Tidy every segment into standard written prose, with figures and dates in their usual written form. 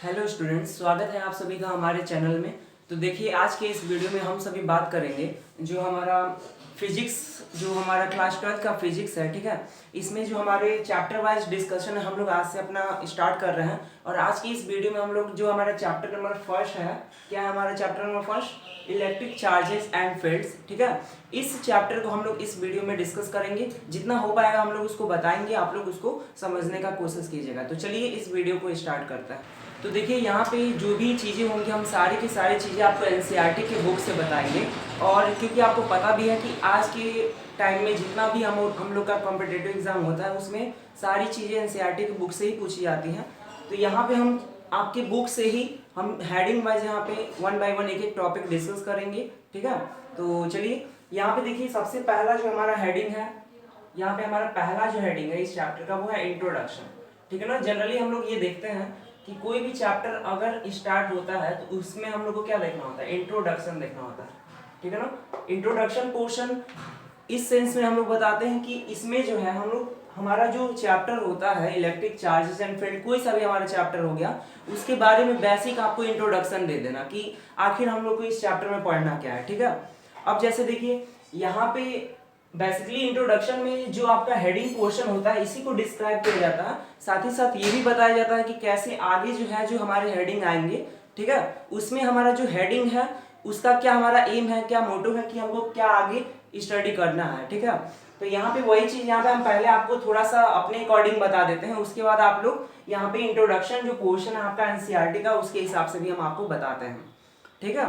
Hello students, स्वागत है आप सभी का हमारे चैनल में। तो देखिए, आज के इस वीडियो में हम सभी बात करेंगे जो हमारा फिजिक्स, जो हमारा क्लास 12 का फिजिक्स है, ठीक है। इसमें जो हमारे चैप्टर वाइज डिस्कशन है, हम लोग आज से अपना स्टार्ट कर रहे हैं। और आज की इस वीडियो में हम लोग जो हमारा चैप्टर नंबर फर्स्ट है, क्या है हमारा chapter number first, electric charges and fields, ठीक है। इस चैप्टर को हम लोग इस वीडियो में डिस्कस करेंगे। जितना हो पाएगा हम लोग उसको बताएंगे, आप लोग उसको समझने का कोशिश कीजिएगा। तो चलिए इस वीडियो को स्टार्ट करते हैं। तो देखिए, यहाँ पे जो भी चीज़ें होंगी हम सारी की सारी चीज़ें आपको एनसीईआरटी के बुक से बताएंगे। और क्योंकि आपको पता भी है कि आज के टाइम में जितना भी हम लोग का कॉम्पिटिटिव एग्जाम होता है उसमें सारी चीज़ें एनसीईआरटी की बुक से ही पूछी जाती हैं। तो यहाँ पे हम आपके बुक से ही हम हेडिंग वाइज यहाँ पे वन बाय वन एक एक टॉपिक डिस्कस करेंगे, ठीक है। तो चलिए यहाँ पे देखिए, सबसे पहला जो हमारा हेडिंग है, यहाँ पे हमारा पहला जो हेडिंग है इस चैप्टर का वो है इंट्रोडक्शन, ठीक है ना। जनरली हम लोग ये देखते हैं कि कोई भी चैप्टर अगर स्टार्ट होता है तो उसमें हम लोग को क्या देखना होता है, इंट्रोडक्शन देखना होता है, ठीक है ना। इंट्रोडक्शन पोर्शन इस सेंस में हम लोग बताते हैं कि इसमें जो है हम लोग हमारा जो चैप्टर होता है इलेक्ट्रिक चार्जेस एंड फील्ड, कोई सा भी हमारा चैप्टर हो गया, उसके बारे में बेसिक आपको इंट्रोडक्शन दे देना कि आखिर हम लोग को इस चैप्टर में पढ़ना क्या है, ठीक है। अब जैसे देखिए, यहाँ पे बेसिकली इंट्रोडक्शन में जो आपका हेडिंग पोर्शन होता है इसी को डिस्क्राइब किया जाता है। साथ ही साथ ये भी बताया जाता है कि कैसे आगे जो है जो हमारे हेडिंग आएंगे, ठीक है, उसमें हमारा जो हेडिंग है उसका क्या हमारा एम है, क्या मोटिव है कि हमको क्या आगे स्टडी करना है, ठीक है। तो यहाँ पे वही चीज यहाँ पे हम पहले आपको थोड़ा सा अपने अकॉर्डिंग बता देते हैं, उसके बाद आप लोग यहाँ पे इंट्रोडक्शन जो पोर्शन है आपका एनसीईआरटी का उसके हिसाब से भी हम आपको बताते हैं, ठीक है।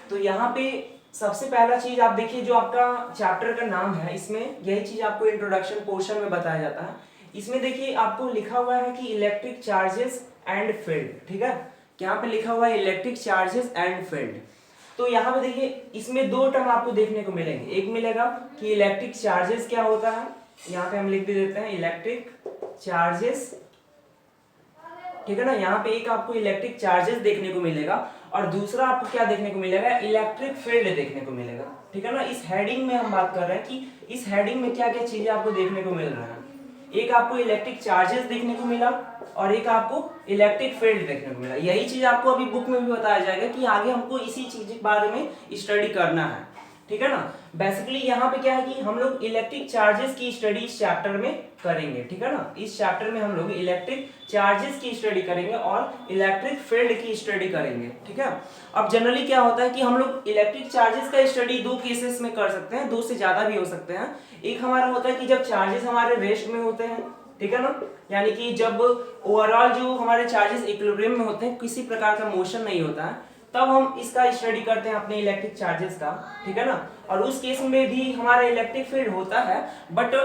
तो यहाँ पे सबसे पहला चीज आप देखिए, जो आपका चैप्टर का नाम है इसमें यही चीज आपको इंट्रोडक्शन पोर्शन में बताया जाता है। इसमें देखिए आपको लिखा हुआ है कि इलेक्ट्रिक चार्जेस एंड फील्ड, ठीक है। यहाँ पे लिखा हुआ है इलेक्ट्रिक चार्जेस एंड फील्ड। तो यहाँ पे देखिए, इसमें दो टर्म आपको देखने को मिलेंगे। एक मिलेगा कि इलेक्ट्रिक चार्जेस क्या होता है, यहाँ पे हम लिख भी देते हैं इलेक्ट्रिक चार्जेस, ठीक है ना। यहाँ पे एक आपको इलेक्ट्रिक चार्जेस देखने को मिलेगा और दूसरा आपको क्या देखने को मिलेगा, इलेक्ट्रिक फील्ड देखने को मिलेगा, ठीक है ना। इस हेडिंग में हम बात कर रहे हैं कि इस हेडिंग में क्या क्या चीजें आपको देखने को मिल रहा है। एक आपको इलेक्ट्रिक चार्जेस देखने को मिला और एक आपको इलेक्ट्रिक फील्ड देखने को मिला। यही चीज आपको अभी बुक में भी बताया जाएगा कि आगे हमको इसी चीज के बारे में स्टडी करना है, ठीक है ना। बेसिकली यहाँ पे क्या है कि हम लोग इलेक्ट्रिक चार्जेस की स्टडी इस चैप्टर में करेंगे, ठीक है ना। इस चैप्टर में हम लोग इलेक्ट्रिक चार्जेस की स्टडी करेंगे और इलेक्ट्रिक फील्ड की स्टडी करेंगे, ठीक है। अब जनरली क्या होता है कि हम लोग इलेक्ट्रिक चार्जेस का स्टडी दो केसेस में कर सकते हैं, दो से ज्यादा भी हो सकते हैं। एक हमारा होता है कि जब चार्जेस हमारे रेस्ट में होते हैं, ठीक है ना, यानी कि जब ओवरऑल जो हमारे चार्जेस इक्विलिब्रियम में होते हैं, किसी प्रकार का मोशन नहीं होता है, तब हम इसका स्टडी करते हैं अपने इलेक्ट्रिक चार्जेस का, ठीक है ना। और उस केस में भी हमारा इलेक्ट्रिक फील्ड होता है, बट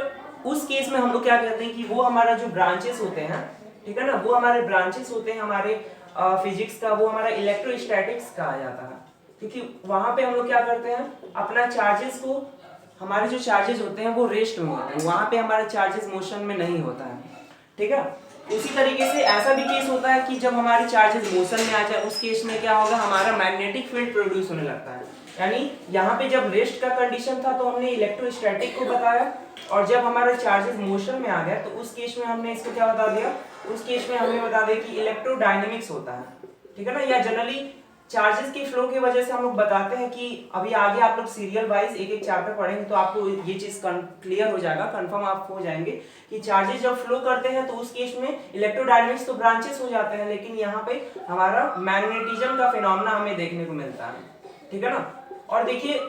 उस केस में हम लोग क्या कहते हैं कि वो हमारा जो ब्रांचेस होते हैं, ठीक है ना, वो हमारे ब्रांचेस होते हैं हमारे फिजिक्स का, वो हमारा इलेक्ट्रोस्टैटिक्स कहा जाता है। क्योंकि वहां पे हम लोग क्या करते हैं, अपना चार्जेस को, हमारे जो चार्जेस होते हैं वो रेस्ट में होते हैं, वहां पे हमारा चार्जेस मोशन में नहीं होता है, ठीक है। उसी तरीके से ऐसा भी केस होता है कि जब हमारे चार्जेस मोशन में आ जाए, उस केस में क्या होगा, हमारा मैग्नेटिक फील्ड प्रोड्यूस होने लगता है। यानी यहाँ पे जब रेस्ट का कंडीशन था तो हमने इलेक्ट्रोस्टैटिक को बताया, और जब हमारा चार्जेस मोशन में आ गया तो उस केस में हमने इसको क्या बता दिया, उस केस में हमने बता दिया कि इलेक्ट्रोडायनेमिक्स होता है, ठीक है ना। या जनरली चार्जेस के फ्लो की वजह से हम लोग बताते हैं कि अभी आगे आप लोग सीरियल वाइज एक एक चैप्टर पढ़ेंगे तो आपको ये चीज क्लियर हो जाएगा, कंफर्म आप हो जाएंगे कि चार्जेस जब फ्लो करते हैं तो उस केस में इलेक्ट्रोडायनेमिक्स तो ब्रांचेस हो जाते हैं, लेकिन यहाँ पे हमारा मैग्नेटिज्म का फिनोमेना हमें देखने को मिलता है, ठीक है ना। और देखिए,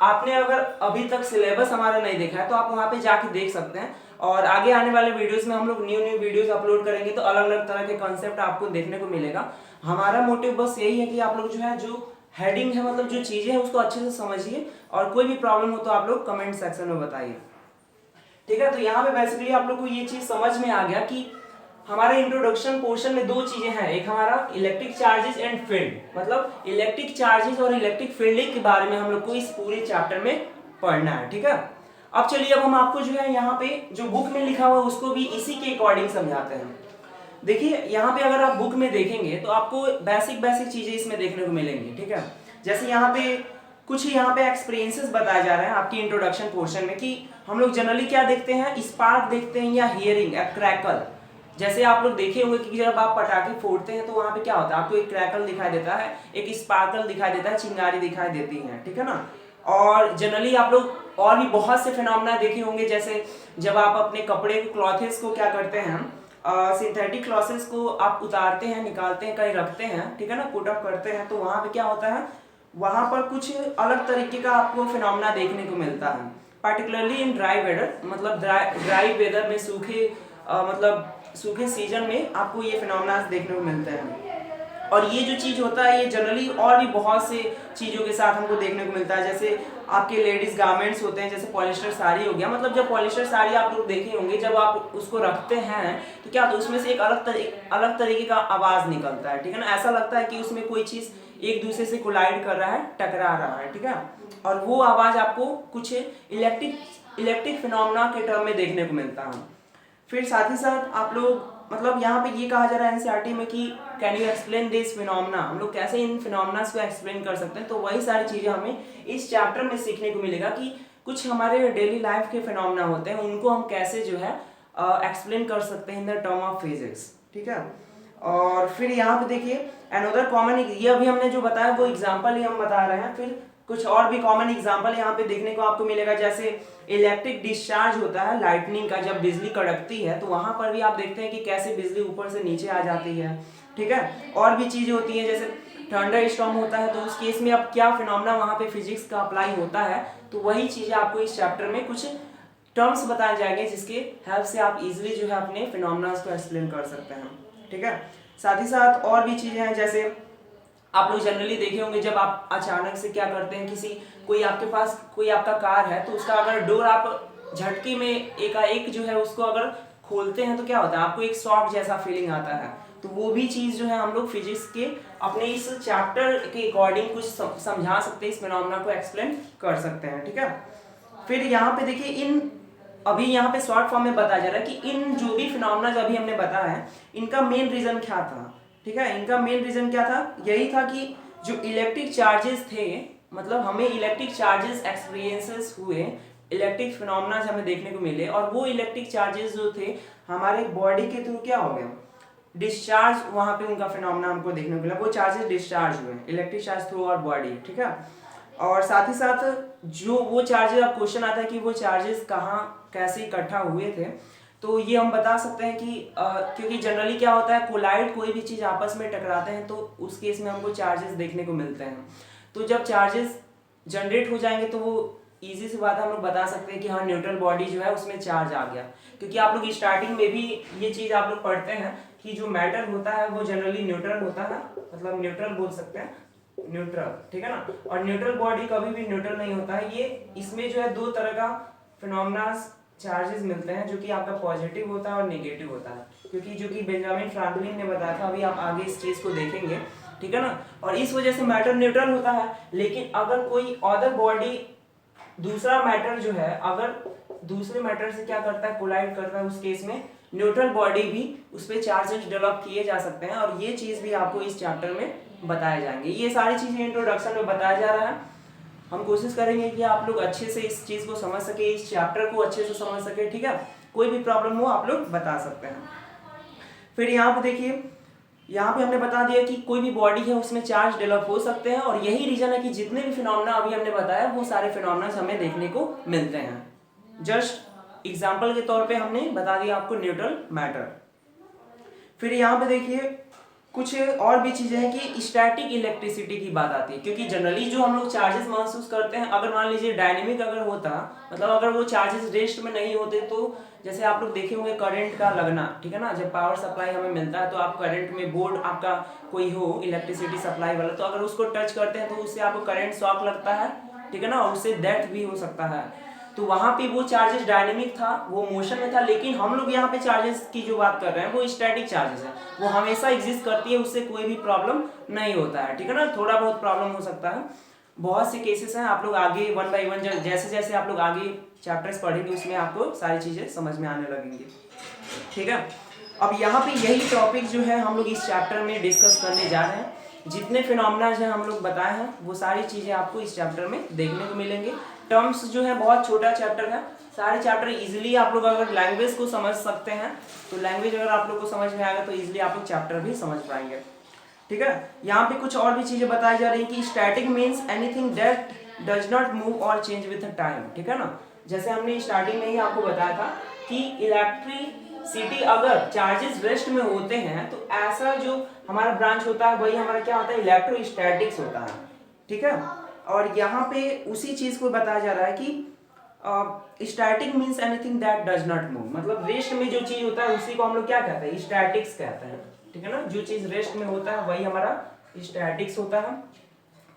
आपने अगर अभी तक सिलेबस हमारा नहीं देखा है तो आप वहां पे जाके देख सकते हैं, और आगे आने वाले वीडियोस में हम लोग न्यू न्यू वीडियोस अपलोड करेंगे तो अलग अलग तरह के कॉन्सेप्ट आपको देखने को मिलेगा। हमारा मोटिव बस यही है कि आप लोग जो है, जो हेडिंग है, मतलब जो चीजें हैं उसको अच्छे से समझिए, और कोई भी प्रॉब्लम हो तो आप लोग कमेंट सेक्शन में बताइए, ठीक है। तो यहाँ पे बेसिकली आप लोग को ये चीज समझ में आ गया कि हमारे इंट्रोडक्शन पोर्शन में दो चीजें हैं, एक हमारा इलेक्ट्रिक चार्जेस एंड फील्ड, मतलब इलेक्ट्रिक चार्जेस और इलेक्ट्रिक फील्ड के बारे में हम लोग को इस पूरे चैप्टर में पढ़ना है, ठीक है। अब चलिए, अब हम आपको जो है यहाँ पे जो बुक में लिखा हुआ है उसको भी इसी के अकॉर्डिंग समझाते हैं। देखिए, यहाँ पे अगर आप बुक में देखेंगे तो आपको बेसिक बेसिक चीजें इसमें देखने को मिलेंगी, ठीक है। जैसे यहाँ पे कुछ यहाँ पे एक्सपीरियंसेस बताए जा रहे हैं आपकी इंट्रोडक्शन पोर्शन में कि हम लोग जनरली क्या देखते हैं, स्पार्क देखते हैं या हियरिंग, क्रैकल, जैसे आप लोग देखे होंगे कि जब आप पटाखे फोड़ते हैं तो वहां पे क्या होता है, आपको एक क्रैकल दिखाई देता है, एक स्पार्कल दिखाई देता है, चिंगारी दिखाई देती है, ठीक है ना। और जनरली आप लोग और भी बहुत से फिनोमेना देखे होंगे, जैसे जब आप अपने कपड़े को क्लॉथेस को क्या करते हैं, सिंथेटिक क्लॉथेस को आप उतारते हैं, निकालते हैं, कहीं रखते हैं, ठीक है ना, पुट अप करते हैं, तो वहां पे क्या होता है, वहां पर कुछ अलग तरीके का आपको फिनोमेना देखने को मिलता है, पार्टिकुलरली इन ड्राई वेदर, मतलब ड्राई वेदर में, मतलब सूखे सीजन में आपको ये फिनोमेना देखने को मिलते हैं। और ये जो चीज होता है ये जनरली और भी बहुत से चीजों के साथ हमको देखने को मिलता है, जैसे आपके लेडीज गारमेंट्स होते हैं, जैसे पॉलिस्टर साड़ी हो गया, मतलब जब पॉलिस्टर साड़ी आप लोग देखे होंगे, जब आप उसको रखते हैं तो क्या होता है, उसमें से एक अलग तरीके का आवाज निकलता है, ठीक है ना, ऐसा लगता है कि उसमें कोई चीज एक दूसरे से कोलाइड कर रहा है, टकरा रहा है, ठीक है। और वो आवाज आपको कुछ इलेक्ट्रिक फिनोमेना के टर्म में देखने को मिलता है। फिर साथ ही साथ आप लोग, मतलब यहाँ पे ये कहा जा रहा है एनसीईआरटी में कि can you explain this phenomena, हम लोग कैसे इन फिनोमेना को एक्सप्लेन कर सकते हैं, तो वही सारी चीजें हमें इस चैप्टर में सीखने को मिलेगा कि कुछ हमारे डेली लाइफ के फिनोमेना होते हैं, उनको हम कैसे जो है एक्सप्लेन कर सकते हैं in the term of physics, ठीक है। और फिर यहाँ पे देखिए अनदर कॉमन, ये अभी हमने जो बताया वो एग्जाम्पल ही हम बता रहे हैं, फिर कुछ और भी कॉमन एग्जाम्पल यहाँ पे देखने को आपको मिलेगा, जैसे इलेक्ट्रिक डिस्चार्ज होता है लाइटनिंग का, जब बिजली कड़कती है तो वहां पर भी आप देखते हैं कि कैसे बिजली ऊपर से नीचे आ जाती है, ठीक है। और भी चीजें होती हैं, जैसे थंडर स्टॉर्म होता है, तो उस केस में अब क्या फिनोमेना वहां पे फिजिक्स का अप्लाई होता है, तो वही चीजें आपको इस चैप्टर में कुछ टर्म्स बताए जाएंगे जिसके हेल्प से आप इजिली जो है अपने फिनोमेना को एक्सप्लेन कर सकते हैं, ठीक है। साथ ही साथ और भी चीजें हैं, जैसे आप लोग जनरली देखे होंगे जब आप अचानक से क्या करते हैं, कोई आपके पास कोई आपका कार है, तो उसका अगर डोर आप झटके में एक जो है उसको अगर खोलते हैं तो क्या होता है, आपको एक शॉक जैसा फीलिंग आता है, तो वो भी चीज जो है हम लोग फिजिक्स के अपने इस चैप्टर के अकॉर्डिंग कुछ समझा सकते हैं, इस फिनोमेना को एक्सप्लेन कर सकते हैं, ठीक है। फिर यहाँ पे देखिए अभी यहाँ पे शॉर्ट फॉर्म में बताया जा रहा है कि इन जो भी फिनोमेना जो अभी हमने बताया है, इनका मेन रीजन क्या था, ठीक है। इनका मेन रीजन क्या था, यही था कि जो इलेक्ट्रिक चार्जेस थे, मतलब हमें इलेक्ट्रिक चार्जेस एक्सपीरियंसेस हुए, इलेक्ट्रिक फिनोमेना हमें देखने को मिले, और वो इलेक्ट्रिक चार्जेस जो थे हमारे बॉडी के थ्रू क्या हो गया, डिस्चार्ज, वहां पे उनका फिनोमेना हमको देखने को मिला, वो चार्जेस डिस्चार्ज हुए, electric charge through our body, ठीक है। और साथ ही साथ जो वो चार्जेस, अब क्वेश्चन आता है कि वो चार्जेस कहाँ कैसे इकट्ठा हुए थे, तो ये हम बता सकते हैं कि क्योंकि जनरली क्या होता है, कोलाइड कोई भी चीज आपस में टकराते हैं तो उस केस में हमको चार्जेस देखने को मिलते हैं, तो जब चार्जेस जनरेट हो जाएंगे तो वो इजी सी बात है, हम लोग बता सकते हैं कि हाँ न्यूट्रल बॉडी जो है उसमें चार्ज आ गया, क्योंकि आप लोग स्टार्टिंग में भी ये चीज आप लोग पढ़ते हैं कि जो मैटर होता है वो जनरली न्यूट्रल होता है, मतलब न्यूट्रल बोल सकते हैं, न्यूट्रल, ठीक है ना। और न्यूट्रल बॉडी कभी भी न्यूट्रल नहीं होता है, ये इसमें जो है दो तरह का फिनोमेना चार्जेस मिलते हैं, जो कि आपका पॉजिटिव होता है और नेगेटिव होता है, क्योंकि जो कि बेंजामिन फ्रैंकलिन ने बताया था, अभी आप आगे इस चीज को देखेंगे, ठीक है ना। और इस वजह से मैटर न्यूट्रल होता है, लेकिन अगर कोई अदर बॉडी, दूसरा मैटर जो है अगर दूसरे मैटर से क्या करता है, कोलाइड करता है, उस केस में न्यूट्रल बॉडी भी उस पर चार्जेस डेवलप किए जा सकते हैं, और ये चीज भी आपको इस चैप्टर में बताए जाएंगे। ये सारी चीजें इंट्रोडक्शन में बताया जा रहा है, हम कोशिश करेंगे कि आप लोग अच्छे से इस चीज को समझ सके, इस चैप्टर को अच्छे से समझ सके, ठीक है। कोई भी प्रॉब्लम हो आप लोग बता सकते हैं। फिर यहाँ पे देखिए, यहाँ पे हमने बता दिया कि कोई भी बॉडी है उसमें चार्ज डेवलप हो सकते हैं, और यही रीजन है कि जितने भी फिनोमेना अभी हमने बताया वो सारे फिनोमेना हमें देखने को मिलते हैं। जस्ट एग्जाम्पल के तौर पे हमने बता दिया आपको न्यूट्रल मैटर। फिर यहाँ पे देखिए कुछ और भी चीजें हैं कि स्टैटिक इलेक्ट्रिसिटी की बात आती है, क्योंकि जनरली जो हम लोग चार्जेस महसूस करते हैं, अगर मान लीजिए डायनेमिक अगर होता, मतलब अगर वो चार्जेस रेस्ट में नहीं होते, तो जैसे आप लोग देखे होंगे करंट का लगना, ठीक है ना, जब पावर सप्लाई हमें मिलता है तो आप करंट में बोर्ड आपका कोई हो इलेक्ट्रिसिटी सप्लाई वाला, तो अगर उसको टच करते हैं तो उससे आपको करंट शॉक लगता है, ठीक है ना, और उससे डेथ भी हो सकता है। तो वहां पे वो चार्जेस डायनेमिक था, वो मोशन में था, लेकिन हम लोग यहाँ पे चार्जेस की जो बात कर रहे हैं वो स्टैटिक चार्जेस है, वो हमेशा एग्जिस्ट करती है, उससे कोई भी प्रॉब्लम नहीं होता है, ठीक है ना। थोड़ा बहुत प्रॉब्लम हो सकता है, बहुत से केसेस हैं, आप लोग आगे वन बाई वन जैसे जैसे आप लोग आगे चैप्टर्स पढ़ेंगे उसमें आपको सारी चीजें समझ में आने लगेंगी, ठीक है। अब यहाँ पे यही टॉपिक जो है हम लोग इस चैप्टर में डिस्कस करने जा रहे हैं जितने फिनोमेना हैं हम लोग बताए हैं वो सारी चीज़ें आपको इस चैप्टर में देखने को मिलेंगे। टर्म्स जो है बहुत छोटा चैप्टर है, सारे चैप्टर इजीली आप लोग अगर लैंग्वेज को समझ सकते हैं तो लैंग्वेज अगर आप लोग को समझ में आएगा तो इजीली आप लोग चैप्टर भी समझ पाएंगे। ठीक है, यहाँ पे कुछ और भी चीज़ें बताई जा रही हैं कि static means anything that does not move और चेंज विथ टाइम। ठीक है ना, जैसे हमने स्टार्टिंग में ही आपको बताया था कि इलेक्ट्रिसिटी अगर चार्जेस रेस्ट में होते हैं तो ऐसा जो हमारा ब्रांच होता है वही हमारा क्या होता है, इलेक्ट्रोस्टैटिक्स होता है। ठीक है, और यहाँ पे उसी चीज को बताया जा रहा है कि static means anything that does not move, मतलब रेस्ट में जो चीज होता है उसी को हम लोग क्या कहते हैं, स्टैटिक्स कहते हैं। ठीक है ना, जो चीज रेस्ट में होता है वही हमारा स्टैटिक्स होता है।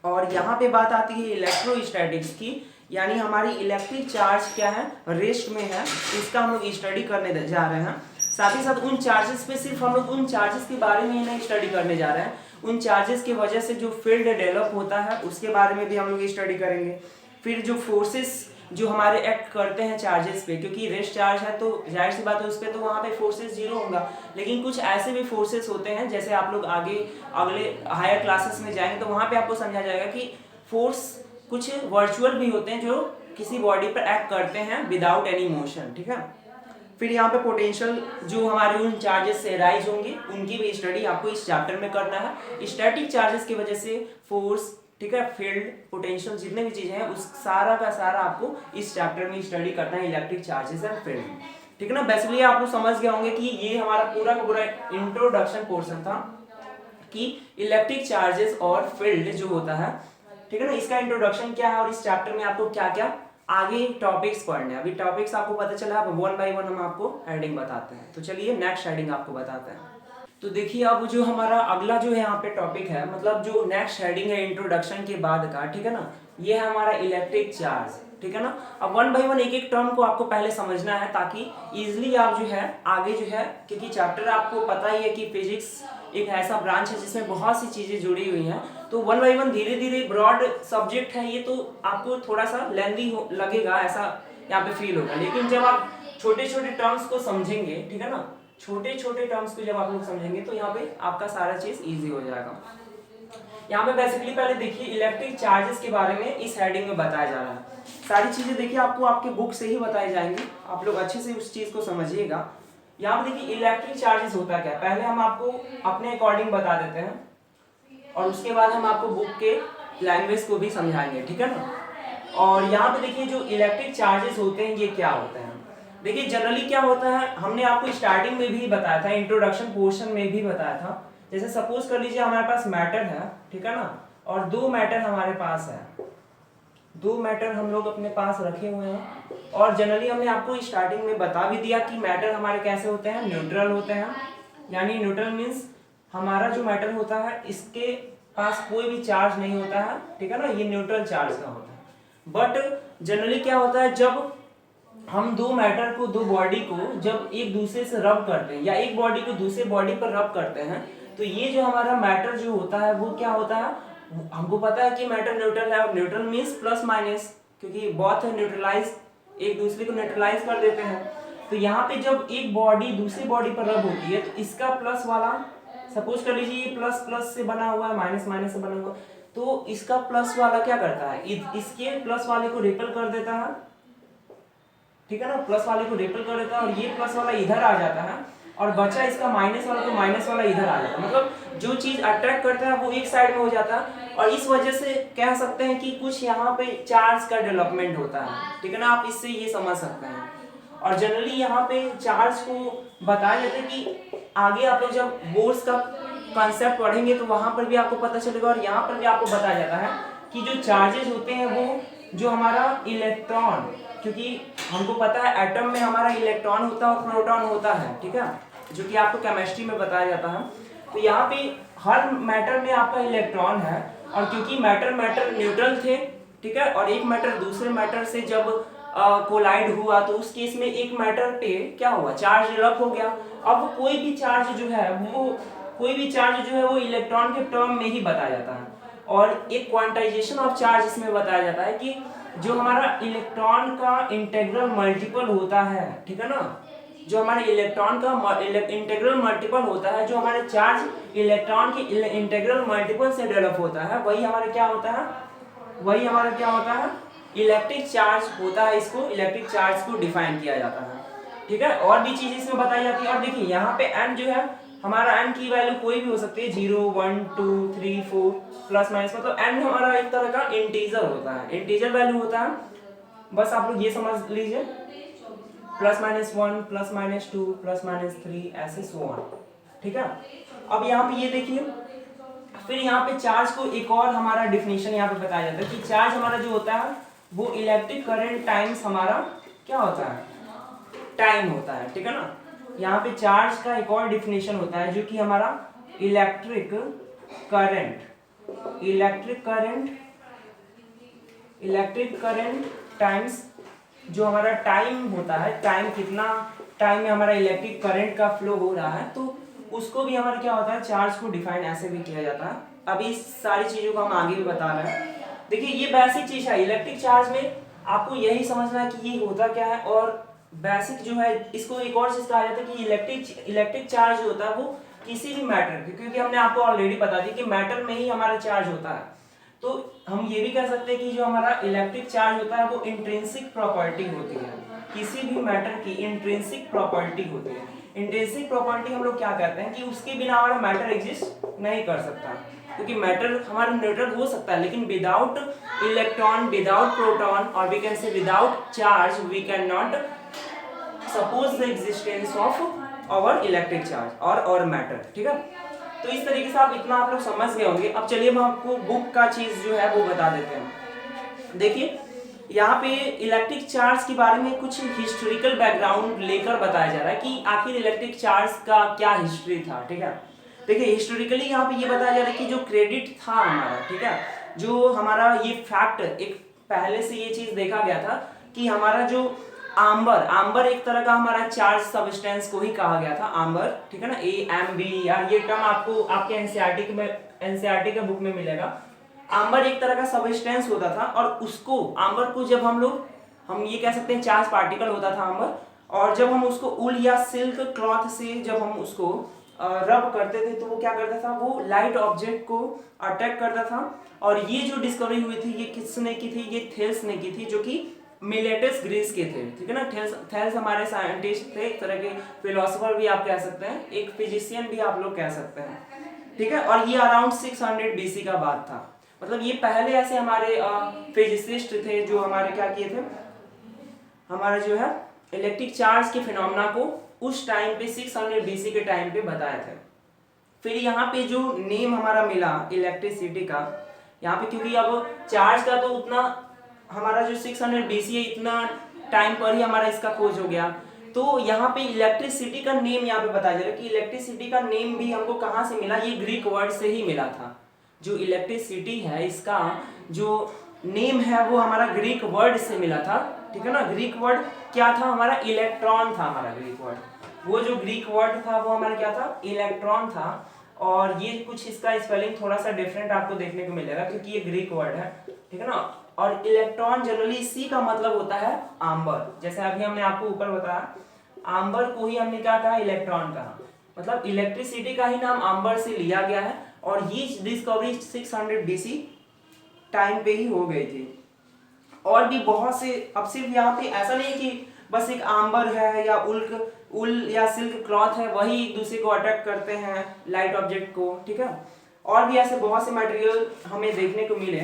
और यहाँ पे बात आती है इलेक्ट्रोस्टैटिक्स की, यानी हमारी इलेक्ट्रिक चार्ज क्या है, रेस्ट में है, इसका हम लोग स्टडी करने जा रहे हैं। साथ ही साथ उन चार्जेस पे सिर्फ हम लोग उन चार्जेस के बारे में ही नहीं स्टडी करने जा रहे हैं, उन चार्जेस की वजह से जो फील्ड डेवलप होता है उसके बारे में भी हम लोग स्टडी करेंगे। फिर जो फोर्सेस जो हमारे एक्ट करते हैं चार्जेस पे, क्योंकि रेस्ट चार्ज है तो जाहिर सी बात है उस पर तो वहाँ पे फोर्सेस जीरो होगा, लेकिन कुछ ऐसे भी फोर्सेस होते हैं, जैसे आप लोग आगे अगले हायर क्लासेस में जाएंगे तो वहाँ पे आपको समझा जाएगा कि फोर्स कुछ वर्चुअल भी होते हैं जो किसी बॉडी पर एक्ट करते हैं विदाउट एनी मोशन। ठीक है, फिर यहाँ पे पोटेंशियल जो हमारे उन चार्जेस से राइज होंगे उनकी भी स्टडी आपको इस चैप्टर में करना है। स्टैटिक चार्जेस की वजह से फोर्स, ठीक है, फील्ड, पोटेंशियल, जितने भी चीजें हैं उस सारा का सारा आपको इस चैप्टर में स्टडी करना है, इलेक्ट्रिक चार्जेस एंड फील्ड। ठीक है ना, बेसिकली आप लोग समझ गए होंगे कि ये हमारा पूरा का पूरा इंट्रोडक्शन पोर्शन था कि इलेक्ट्रिक चार्जेस और फील्ड जो होता है, ठीक है ना, इसका इंट्रोडक्शन क्या है और इस चैप्टर में आपको क्या क्या आगे टॉपिक्स पढ़ने हैं। अभी टॉपिक्स आपको पता चला, अब वन बाय वन हम आपको हेडिंग बताते हैं। तो चलिए नेक्स्ट हेडिंग आपको बताते हैं। तो देखिए अब जो हमारा अगला जो है यहाँ पे टॉपिक है, मतलब जो नेक्स्ट हेडिंग है इंट्रोडक्शन के बाद का, ठीक है ना, ये है हमारा इलेक्ट्रिक चार्ज। ठीक है ना, अब वन बाय वन एक एक टर्म को आपको पहले समझना है ताकि इजिली आप जो है आगे जो है, क्योंकि चैप्टर आपको पता ही है कि फिजिक्स एक ऐसा ब्रांच है जिसमें बहुत सी चीजें जुड़ी हुई हैं, तो वन बाय वन धीरे धीरे ब्रॉड सब्जेक्ट है ये, तो आपको थोड़ा सा लेंदी लगेगा ऐसा यहाँ पे फील होगा, लेकिन जब आप छोटे छोटे टर्म्स को समझेंगे, ठीक है ना, छोटे छोटे टर्म्स को जब आप लोग समझेंगे तो यहाँ पे आपका सारा चीज इजी हो जाएगा। यहाँ पे बेसिकली पहले देखिए इलेक्ट्रिक चार्जेस के बारे में इस हेडिंग में बताया जा रहा है। सारी चीजें देखिए आपको आपके बुक से ही बताई जाएंगी, आप लोग अच्छे से उस चीज को समझिएगा। यहाँ पे देखिए इलेक्ट्रिक चार्जेस होता क्या है, पहले हम आपको अपने अकॉर्डिंग बता देते हैं और उसके बाद हम आपको बुक के लैंग्वेज को भी समझाएंगे। ठीक है ना, और यहाँ पे देखिए जो इलेक्ट्रिक चार्जेस होते हैं ये क्या होते हैं। देखिए जनरली क्या होता है, हमने आपको स्टार्टिंग में भी बताया था, इंट्रोडक्शन पोर्शन में भी बताया था। जैसे सपोज कर लीजिए हमारे पास मैटर है, ठीक है ना, और दो मैटर हमारे पास है, दो मैटर हम लोग अपने पास रखे हुए हैं, और जनरली हमने आपको स्टार्टिंग में बता भी दिया कि मैटर हमारे कैसे होते हैं, न्यूट्रल होते हैं। यानी न्यूट्रल मीन्स हमारा जो मैटर होता है इसके पास कोई भी चार्ज नहीं होता है, ठीक है ना, ये न्यूट्रल चार्ज का होता है। बट जनरली क्या होता है, जब हम दो मैटर को, दो बॉडी को जब एक दूसरे से रब करते हैं या एक बॉडी को दूसरे बॉडी पर रब करते हैं, तो ये जो हमारा मैटर जो होता है वो क्या होता है, हमको पता है कि मैटर न्यूट्रल है, और न्यूट्रल मीन्स प्लस माइनस, क्योंकि बहुत न्यूट्रलाइज, एक दूसरे को न्यूट्रलाइज कर देते हैं। तो यहाँ पे जब एक बॉडी दूसरी बॉडी पर रब होती है तो इसका प्लस वाला, सपोज कर लीजिए ये प्लस प्लस से बना हुआ है, माइनस माइनस से बना हुआ, तो इसका प्लस वाला क्या करता है, इसके प्लस वाले को रिपेल कर देता है, ठीक है ना, प्लस वाले को रिपेल कर देता है और ये प्लस वाला इधर आ जाता है, और बचा इसका माइनस वाला, तो माइनस वाला इधर आ जाता है। मतलब जो चीज अट्रैक्ट करता है वो एक साइड में हो जाता है, और इस वजह से कह सकते हैं कि कुछ यहाँ पे चार्ज का डेवलपमेंट होता है। ठीक है ना, आप इससे ये समझ सकते हैं। और जनरली यहाँ पे चार्ज को बताया जाता है कि आगे आप लोग जब बोर्स का कॉन्सेप्ट पढ़ेंगे तो वहां पर भी आपको पता चलेगा, और यहाँ पर भी आपको बताया जाता है कि जो चार्जेस होते हैं वो जो हमारा इलेक्ट्रॉन, क्योंकि हमको पता है एटम में हमारा इलेक्ट्रॉन होता है और प्रोटॉन होता है, ठीक है, जो कि आपको केमिस्ट्री में बताया जाता है। तो यहाँ पे हर मैटर में आपका इलेक्ट्रॉन है, और क्योंकि मैटर न्यूट्रल थे, ठीक है, और एक मैटर दूसरे मैटर से जब कोलाइड हुआ तो उस केस में एक मैटर पे क्या हुआ, चार्ज डेवलप हो गया। अब कोई भी चार्ज जो है वो इलेक्ट्रॉन के टर्म में ही बताया जाता है, और एक क्वांटाइजेशन ऑफ चार्ज इसमें बताया जाता है कि जो हमारा इलेक्ट्रॉन का इंटेग्रल मल्टीपल होता है, ठीक है ना, जो हमारे इलेक्ट्रॉन का इंटीग्रल मल्टीपल होता है, जो हमारे चार्ज इलेक्ट्रॉन के इंटीग्रल मल्टीपल से डेवलप होता है, वही हमारा क्या होता है, इलेक्ट्रिक चार्ज होता है। इसको इलेक्ट्रिक चार्ज को डिफाइन किया जाता है, ठीक है। और भी चीज इसमें बताई जाती है। और देखिए यहाँ पे n जो है हमारा, n की वैल्यू कोई भी हो सकती है, 0 1 2 3 4 प्लस माइनस, मतलब n हमारा एक तरह का इंटीजर होता है, इंटीजर वैल्यू होता है। बस आप लोग ये समझ लीजिए, plus minus 1 plus minus 2 plus minus 3 ऐसे सो ऑन, ठीक है। अब यहाँ पे ये देखिए, फिर यहाँ पे चार्ज को एक और हमारा डिफिनेशन यहाँ पे बताया जाता है कि चार्ज हमारा जो होता है वो इलेक्ट्रिक करंट टाइम्स हमारा क्या होता है, टाइम होता है, ठीक है ना। यहाँ पे चार्ज का एक और डिफिनेशन होता है जो कि हमारा इलेक्ट्रिक करंट टाइम्स, जो हमारा टाइम होता है, टाइम कितना टाइम में हमारा इलेक्ट्रिक करंट का फ्लो हो रहा है, तो उसको भी हमारा क्या होता है, चार्ज को डिफाइन ऐसे भी किया जाता है। अब इस सारी चीजों को हम आगे भी बता रहे हैं। देखिए ये बेसिक चीज है इलेक्ट्रिक चार्ज में, आपको यही समझना है कि ये होता क्या है। और बेसिक जो है, इसको एक और चीज कहा जाता है कि इलेक्ट्रिक चार्ज जो होता है वो किसी भी मैटर, क्योंकि हमने आपको ऑलरेडी बता दी कि मैटर में ही हमारा चार्ज होता है, तो हम ये भी कह सकते हैं कि जो हमारा इलेक्ट्रिक चार्ज होता है वो इंट्रिंसिक प्रॉपर्टी होती है, किसी भी मैटर की इंट्रिंसिक प्रॉपर्टी होती है। इंट्रिंसिक प्रॉपर्टी हम लोग क्या कहते हैं कि उसके बिना हमारा मैटर एग्जिस्ट नहीं कर सकता, क्योंकि मैटर हमारा न्यूट्रल हो सकता है लेकिन विदाउट इलेक्ट्रॉन, विदाउट प्रोटॉन, और we can say without charge we can not suppose the existence of our electric charge और मैटर, ठीक है। तो इस तरीके से इतना आप लोग समझ गए होंगे। अब चलिए हम आपको बुक का चीज जो है वो बता देते हैं। देखिए यहाँ पे इलेक्ट्रिक चार्ज के बारे में कुछ हिस्टोरिकल बैकग्राउंड लेकर बताया जा रहा है कि आखिर इलेक्ट्रिक चार्ज का क्या हिस्ट्री था, ठीक है। देखिए हिस्टोरिकली यहाँ पे ये बताया जा रहा है कि जो क्रेडिट था हमारा, ठीक है, जो हमारा ये फैक्ट एक पहले से ये चीज देखा गया था कि हमारा जो आम्बर एक तरह का हमारा चार्ज सब्सटेंस को ही कहा गया था, आम्बर, ठीक है ना, AMB, यार ये टर्म आपको आपके एनसीईआरटी के बुक में मिलेगा। आम्बर एक तरह का सब्सटेंस होता था, और उसको आम्बर को जब हम ये कह सकते हैं चार्ज पार्टिकल होता था आम्बर, और जब हम उसको उल या सिल्क क्लॉथ से जब हम उसको रब करते थे तो वो क्या करता था, वो लाइट ऑब्जेक्ट को अटैक करता था। और ये जो डिस्कवरी हुई थी ये किसने की थी, ये थेल्स ने की थी, जो कि मिलेटस ग्रीस के थे, ठीक है ना। थेल्स हमारे साइंटिस्ट थे, एक तरह के फिलोसोफर भी आप कह सकते हैं, एक फिजिशियन भी आप लोग कह सकते हैं, ठीक है। और ये अराउंड 600 BC का बात था, मतलब ये पहले ऐसे हमारे फिजिसिस्ट थे जो हमारे क्या किए थे, हमारे जो है इलेक्ट्रिक चार्ज के फिनोमेना को उस टाइम पे 600 BC के टाइम पे बताए थे। फिर यहाँ पे जो नेम हमारा मिला इलेक्ट्रिसिटी का, यहाँ पे क्योंकि अब चार्ज का तो उतना हमारा जो 600 BC है, इतना टाइम पर ही हमारा इसका खोज हो गया, तो यहाँ पे इलेक्ट्रिसिटी का नेम यहाँ पे बताया जा रहा है कि इलेक्ट्रिसिटी का नेम भी हमको कहाँ से मिला, ये ग्रीक वर्ड से ही मिला था। जो इलेक्ट्रिसिटी है इसका जो नेम है वो हमारा ग्रीक वर्ड से मिला था, ठीक है ना। ग्रीक वर्ड क्या था हमारा, इलेक्ट्रॉन था हमारा ग्रीक वर्ड, वो जो ग्रीक वर्ड था वो हमारा क्या था, इलेक्ट्रॉन था। और ये कुछ इसका स्पेलिंग थोड़ा सा डिफरेंट आपको देखने को मिलेगा क्योंकि ये ग्रीक वर्ड है, ठीक है ना। और इलेक्ट्रॉन जनरली इसी का मतलब होता है आम्बर, जैसे अभी हमने आपको ऊपर बताया, आम्बर को ही हमने क्या कहा, इलेक्ट्रॉन कहा, मतलब इलेक्ट्रिसिटी का ही नाम आम्बर से लिया गया है। और ये डिस्कवरी 600 BC टाइम पे ही हो गई थी। और भी बहुत से, अब सिर्फ यहाँ पे ऐसा नहीं कि बस एक आम्बर है या उल या सिल्क क्लॉथ है वही एक दूसरे को अटैक करते हैं लाइट ऑब्जेक्ट को, ठीक है। और भी ऐसे बहुत से मटेरियल हमें देखने को मिले,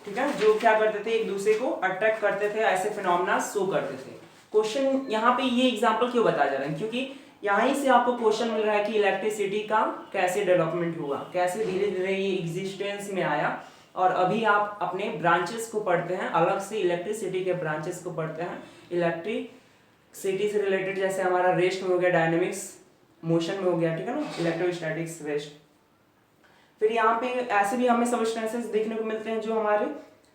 ठीक है, जो क्या करते थे, एक दूसरे को अटैक करते थे, ऐसे फिनोमेना शो करते थे। क्वेश्चन यहाँ पे ये एग्जांपल क्यों बताया जा रहा है, क्योंकि यहीं से आपको क्वेश्चन मिल रहा है कि इलेक्ट्रिसिटी का कैसे डेवलपमेंट हुआ, कैसे धीरे धीरे ये एग्जिस्टेंस में आया। और अभी आप अपने ब्रांचेस को पढ़ते हैं, अलग से इलेक्ट्रिसिटी के ब्रांचेस को पढ़ते हैं। इलेक्ट्रिसिटी से रिलेटेड जैसे हमारा रेस्ट में हो गया, डायनेमिक्स मोशन में हो गया, ठीक है ना, इलेक्ट्रोस्टैटिक्स रेस्ट। फिर यहाँ पे ऐसे भी हमें सबस्टेंसेस देखने को मिलते हैं जो हमारे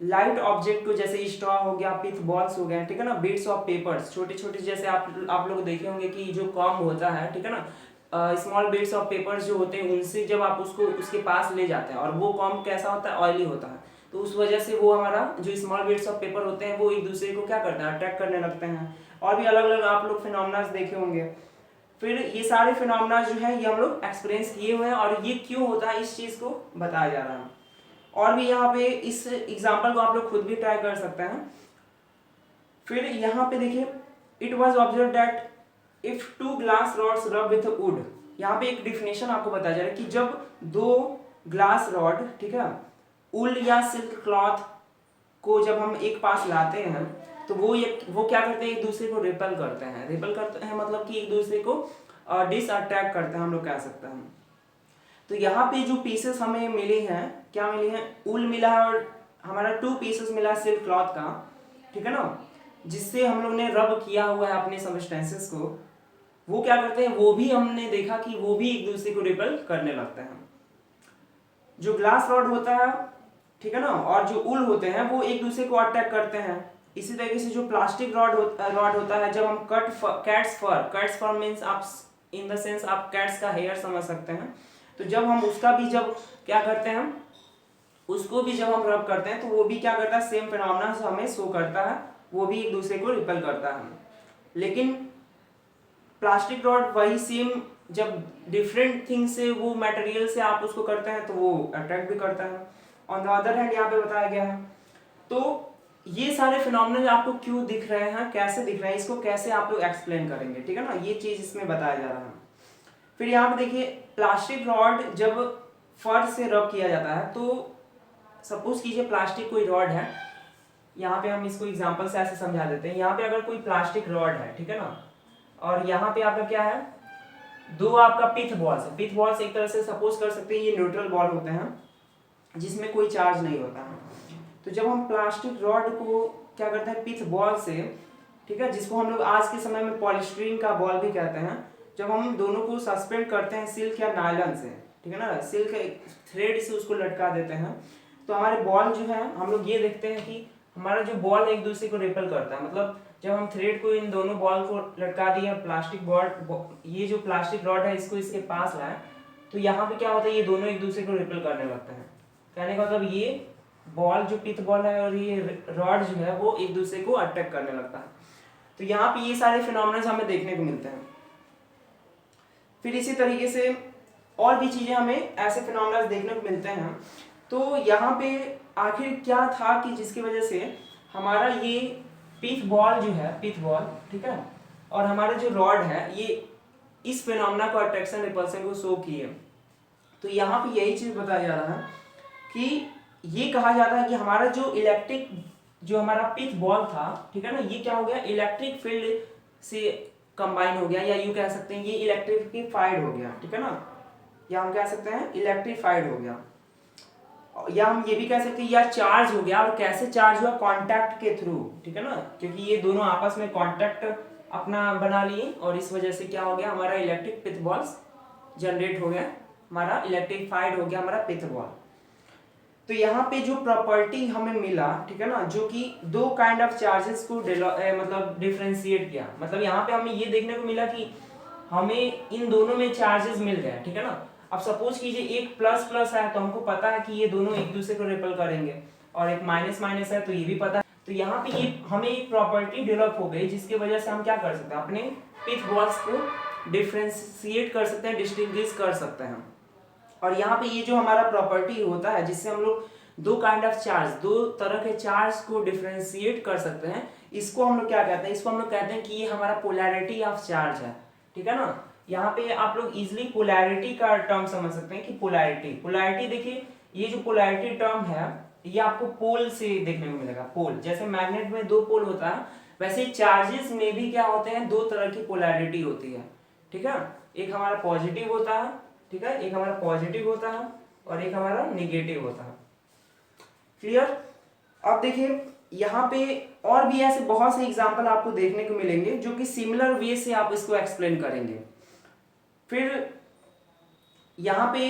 लाइट ऑब्जेक्ट को, जैसे स्ट्रॉ हो गया, पिथ बॉल्स हो गए, ठीक है ना, बीट्स ऑफ पेपर्स, छोटे छोटे, जैसे आप लोग देखे होंगे कि जो कॉम्ब होता है, ठीक है ना, स्मॉल बीट्स ऑफ पेपर्स जो होते हैं उनसे जब आप उसको उसके पास ले जाते हैं, और वो कॉम्ब कैसा होता है, ऑयली होता है, तो उस वजह से वो हमारा जो स्मॉल बीट्स ऑफ पेपर होते हैं वो एक दूसरे को क्या करते हैं, अट्रैक्ट करने लगते हैं। और भी अलग अलग आप लोग फिनोमेना देखे होंगे। फिर ये सारे फिनोमेना जो है ये हम लोग एक्सपीरियंस किए हुए हैं और ये क्यों होता है इस चीज़ को बताया जा रहा है। और भी यहाँ पे इस एग्जाम्पल को आप लोग खुद भी ट्राई कर सकते हैं। फिर यहाँ पे देखिए, it was observe that if 2 glass rods रब विथ वुड, यहाँ पे एक डिफिनेशन आपको बताया जा रहा है कि जब 2 ग्लास रॉड, ठीक है, उल या सिल्क क्लॉथ को जब हम एक पास लाते हैं तो वो क्या करते हैं, एक दूसरे को रिपेल करते हैं मतलब कि एक दूसरे को डिसअट्रैक्ट करते हैं, हम लोग कह सकते हैं। तो यहाँ पे जो पीसेस हमें मिले हैं, क्या मिले हैं, उल मिला है और हमारा 2 पीसेस मिला है सिल्क क्लॉथ का, ठीक है ना, जिससे हम लोग ने रब किया हुआ है अपने सबस्टेंसेस को। वो क्या करते हैं, वो भी हमने देखा कि वो भी एक दूसरे को रिपेल करने लगते हैं। जो ग्लास रॉड होता है, ठीक है ना, और जो उल होते हैं वो एक दूसरे को अटैक करते हैं। इसी तरीके से जो प्लास्टिक रॉड होता है, जब हम कैट्स फर मीन्स आप इन द सेंस आप कैट्स का हेयर समझ सकते हैं, तो जब हम उसका भी जब क्या करते हैं, उसको भी जब हम रब करते हैं तो वो भी क्या करता है, सेम फिनोमेना हमें शो करता है, वो भी एक दूसरे को रिपेल करता है। लेकिन प्लास्टिक रॉड वही सेम, जब डिफरेंट थिंग से वो मटेरियल से आप उसको करते हैं तो वो अट्रैक्ट भी करता है। ऑन द अदर हैंड यहाँ पे बताया गया है। तो ये सारे फिनोमेना आपको क्यों दिख रहे हैं, कैसे दिख रहे हैं, इसको कैसे आप लोग एक्सप्लेन करेंगे, ठीक है ना, ये चीज इसमें बताया जा रहा है। फिर यहाँ पे देखिए, प्लास्टिक रॉड जब फर से रब किया जाता है, तो सपोज कीजिए प्लास्टिक कोई रॉड है, यहाँ पे हम इसको एग्जांपल से ऐसे समझा देते हैं। यहाँ पे अगर कोई प्लास्टिक रॉड है, ठीक है ना, और यहाँ पे आपका क्या है, 2 आपका पिथ बॉल्स है। पिथ बॉल्स एक तरह से सपोज कर सकते हैं ये न्यूट्रल बॉल होते हैं जिसमें कोई चार्ज नहीं होता है। तो जब हम प्लास्टिक रॉड को क्या करते हैं, पिथ बॉल से, ठीक है, जिसको हम लोग आज के समय में पॉलीस्टीरीन का बॉल भी कहते हैं, जब हम दोनों को सस्पेंड करते हैं सिल्क या नायलॉन से, ठीक है ना, सिल्क थ्रेड से उसको लटका देते हैं, तो हमारे बॉल जो है, हम लोग ये देखते हैं कि हमारा जो बॉल एक दूसरे को रिपेल करता है। मतलब जब हम थ्रेड को इन दोनों बॉल को लटका दिए और प्लास्टिक बॉल, ये जो प्लास्टिक रॉड है इसको इसके पास लाए, तो यहाँ पे क्या होता है, ये दोनों एक दूसरे को रिपेल करने लगते हैं। कहने का मतलब ये बॉल जो पिथ बॉल है और ये रॉड जो है वो एक दूसरे को अटैक करने लगता है। तो यहाँ पे ये सारे फिनोमेना हमें देखने को मिलते हैं। फिर इसी तरीके से और भी चीजें हमें ऐसे फिनोमेना देखने को मिलते हैं। तो यहाँ पे आखिर क्या था कि जिसकी वजह से हमारा ये पिथ बॉल जो है, पिथ बॉल, ठीक है, और हमारा जो रॉड है ये इस फिनोमेना को अट्रैक्शन रिपल्सन को शो किए। तो यहाँ पे यही चीज बताया जा रहा है कि ये कहा जाता है कि हमारा जो इलेक्ट्रिक, जो हमारा पिथ बॉल था, ठीक है ना, ये क्या हो गया, इलेक्ट्रिक फील्ड से कंबाइन हो गया, या यूं कह सकते हैं ये इलेक्ट्रिफाइड हो गया, ठीक है ना, या हम कह सकते हैं इलेक्ट्रीफाइड हो गया, या हम ये भी कह सकते हैं या चार्ज हो गया। और कैसे चार्ज हुआ, कांटेक्ट के थ्रू, ठीक है ना, क्योंकि ये दोनों आपस में कांटेक्ट अपना बना लिए और इस वजह से क्या हो गया, हमारा इलेक्ट्रिक पिथ बॉल्स जनरेट हो गया, हमारा इलेक्ट्रीफाइड हो गया हमारा पिथ बॉल। तो यहाँ पे जो प्रॉपर्टी हमें मिला, ठीक है ना, जो कि 2 काइंड ऑफ चार्जेस को मतलब डिफरेंशिएट किया। मतलब यहाँ पे हमें ये देखने को मिला कि हमें इन दोनों में चार्जेस मिल गए, ठीक है ना। अब सपोज कीजिए एक प्लस प्लस है तो हमको पता है कि ये दोनों एक दूसरे को रिपेल करेंगे, और एक माइनस माइनस है तो ये भी पता है। तो यहाँ पे ये हमें एक प्रॉपर्टी डेवलप हो गई जिसकी वजह से हम क्या कर सकते हैं, अपने पिथ बॉल्स को डिफरेंशिएट कर सकते हैं, डिस्टिंग्विश कर सकते हैं। और यहाँ पे ये जो हमारा प्रॉपर्टी होता है जिससे हम लोग 2 काइंड ऑफ चार्ज, 2 तरह के चार्ज को डिफरेंशिएट कर सकते हैं, इसको हम लोग क्या कहते हैं, इसको हम लोग कहते हैं कि ये हमारा पोलैरिटी ऑफ चार्ज है, ठीक है ना। यहाँ पे आप लोग इजिली पोलैरिटी का टर्म समझ सकते हैं कि पोलैरिटी देखिए, ये जो पोलैरिटी टर्म है ये आपको पोल से देखने को मिलेगा। पोल, जैसे मैग्नेट में 2 पोल होता है, वैसे चार्जेस में भी क्या होते हैं, 2 तरह की पोलैरिटी होती है, ठीक है। एक हमारा पॉजिटिव होता है, ठीक है, एक हमारा पॉजिटिव होता है और एक हमारा निगेटिव होता है। क्लियर। अब देखिए यहाँ पे और भी ऐसे बहुत से एग्जांपल आपको देखने को मिलेंगे जो कि सिमिलर वे से आप इसको एक्सप्लेन करेंगे। फिर यहाँ पे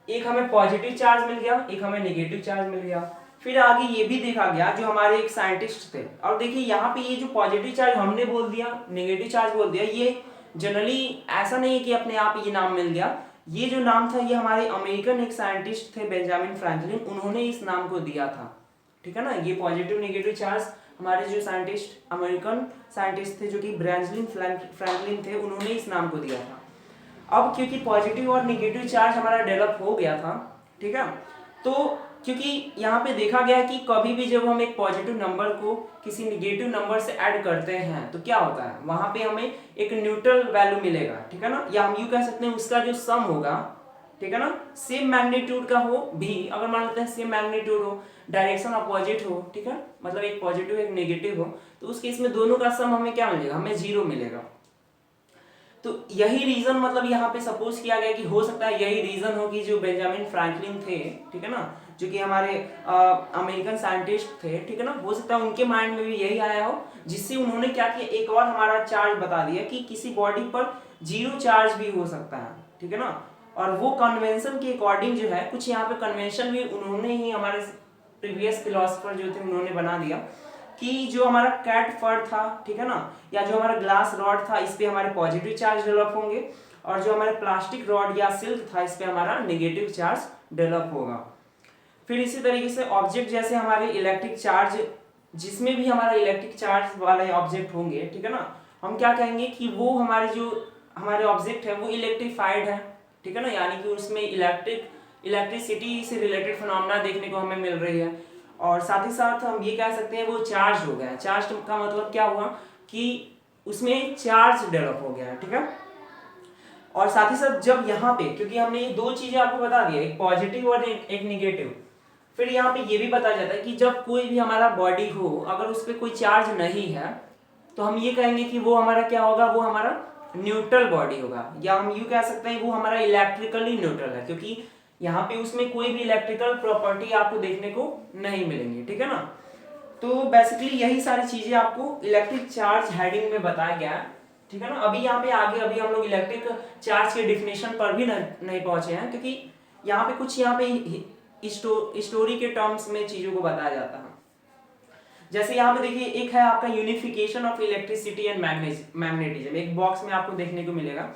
एक हमें पॉजिटिव चार्ज मिल गया, एक हमें नेगेटिव चार्ज मिल गया। फिर आगे ये भी देखा गया, जो हमारे एक साइंटिस्ट थे, और देखिए यहाँ पे ये जो पॉजिटिव चार्ज हमने बोल दिया, नेगेटिव चार्ज बोल दिया, ये जनरली ऐसा नहीं है कि अपने आप ये नाम मिल गया। ये जो नाम था ये हमारे अमेरिकन एक साइंटिस्ट थे बेंजामिन फ्रैंकलिन, उन्होंने इस नाम को दिया था, ठीक है ना। ये पॉजिटिव नेगेटिव चार्ज हमारे जो साइंटिस्ट, अमेरिकन साइंटिस्ट थे जो कि बेंजामिन फ्रैंकलिन थे, उन्होंने इस नाम को दिया था। अब क्योंकि पॉजिटिव और निगेटिव चार्ज हमारा डेवलप हो गया था, ठीक है, तो क्योंकि यहाँ पे देखा गया है कि कभी भी जब हम एक पॉजिटिव नंबर को किसी निगेटिव नंबर से ऐड करते हैं तो क्या होता है, वहां पे हमें एक न्यूट्रल वैल्यू मिलेगा, ठीक है ना, या हम यूँ कह सकते हैं उसका जो सम होगा, ठीक है ना, सेम मैग्नीट्यूड का हो भी, अगर मान लेते हैं सेम मैग्नीट्यूड हो, डायरेक्शन अपोजिट हो, ठीक है, मतलब एक पॉजिटिव एक नेगेटिव हो, तो उस केस में दोनों का सम हमें क्या मिलेगा, हमें 0 मिलेगा। तो यही रीजन मतलब यहाँ पे सपोज किया गया कि हो सकता है यही रीजन हो कि जो बेंजामिन फ्रैंकलिन थे, ठीक है ना, जो कि हमारे अमेरिकन साइंटिस्ट थे, ठीक है ना, हो सकता है उनके माइंड में भी यही आया हो, जिससे उन्होंने क्या किया, एक और हमारा चार्ज बता दिया कि किसी बॉडी पर 0 चार्ज भी हो सकता है, ठीक है ना, और वो कन्वेंशन के अकॉर्डिंग जो है कुछ यहाँ पे कन्वेंशन भी उन्होंने ही, हमारे प्रीवियस फिलोसफर जो थे उन्होंने बना दिया कि जो हमारा कैट फर था, ठीक है ना, या जो हमारा ग्लास रॉड था, इस पे हमारे पॉजिटिव चार्ज डेवलप होंगे, और जो हमारे प्लास्टिक रॉड या सिल्क था, इस पे हमारा नेगेटिव चार्ज डेवलप होगा। फिर इसी तरीके से ऑब्जेक्ट जैसे हमारे इलेक्ट्रिक चार्ज, जिसमें भी हमारा इलेक्ट्रिक चार्ज वाले ऑब्जेक्ट होंगे, ठीक है ना, हम क्या कहेंगे कि वो हमारे जो हमारे ऑब्जेक्ट है वो इलेक्ट्रीफाइड है, ठीक है ना, यानी कि उसमें इलेक्ट्रिसिटी से रिलेटेड फिनोमेना देखने को हमें मिल रही है, और साथ ही साथ हम ये कह सकते हैं वो चार्ज हो गया है। चार्ज का मतलब क्या हुआ कि उसमें चार्ज डेवलप हो गया है, ठीक है, और साथ ही साथ जब यहाँ पे, क्योंकि हमने ये दो चीजें आपको बता दिया, एक पॉजिटिव और एक नेगेटिव, फिर यहाँ पे ये भी बताया जाता है कि जब कोई भी हमारा बॉडी हो, अगर उस पर कोई चार्ज नहीं है, तो हम ये कहेंगे कि वो हमारा क्या होगा, वो हमारा न्यूट्रल बॉडी होगा, या हम यूँ कह सकते हैं वो हमारा इलेक्ट्रिकली न्यूट्रल है, क्योंकि यहाँ पे उसमें कोई भी इलेक्ट्रिकल प्रॉपर्टी आपको देखने को नहीं मिलेंगी, ठीक है ना। तो बेसिकली यही सारी चीजें आपको इलेक्ट्रिक चार्ज हेडिंग में बताया गया है, ठीक है ना। अभी यहाँ पे आगे अभी हम लोग इलेक्ट्रिक चार्ज के डिफिनेशन पर भी नहीं पहुंचे हैं, क्योंकि यहाँ पे कुछ यहाँ पे स्टोरी के टर्म्स में चीजों को बताया जाता है। जैसे यहाँ पे देखिए, एक है आपका unification of electricity and magnetism, एक बॉक्स में आपको देखने को मिलेगा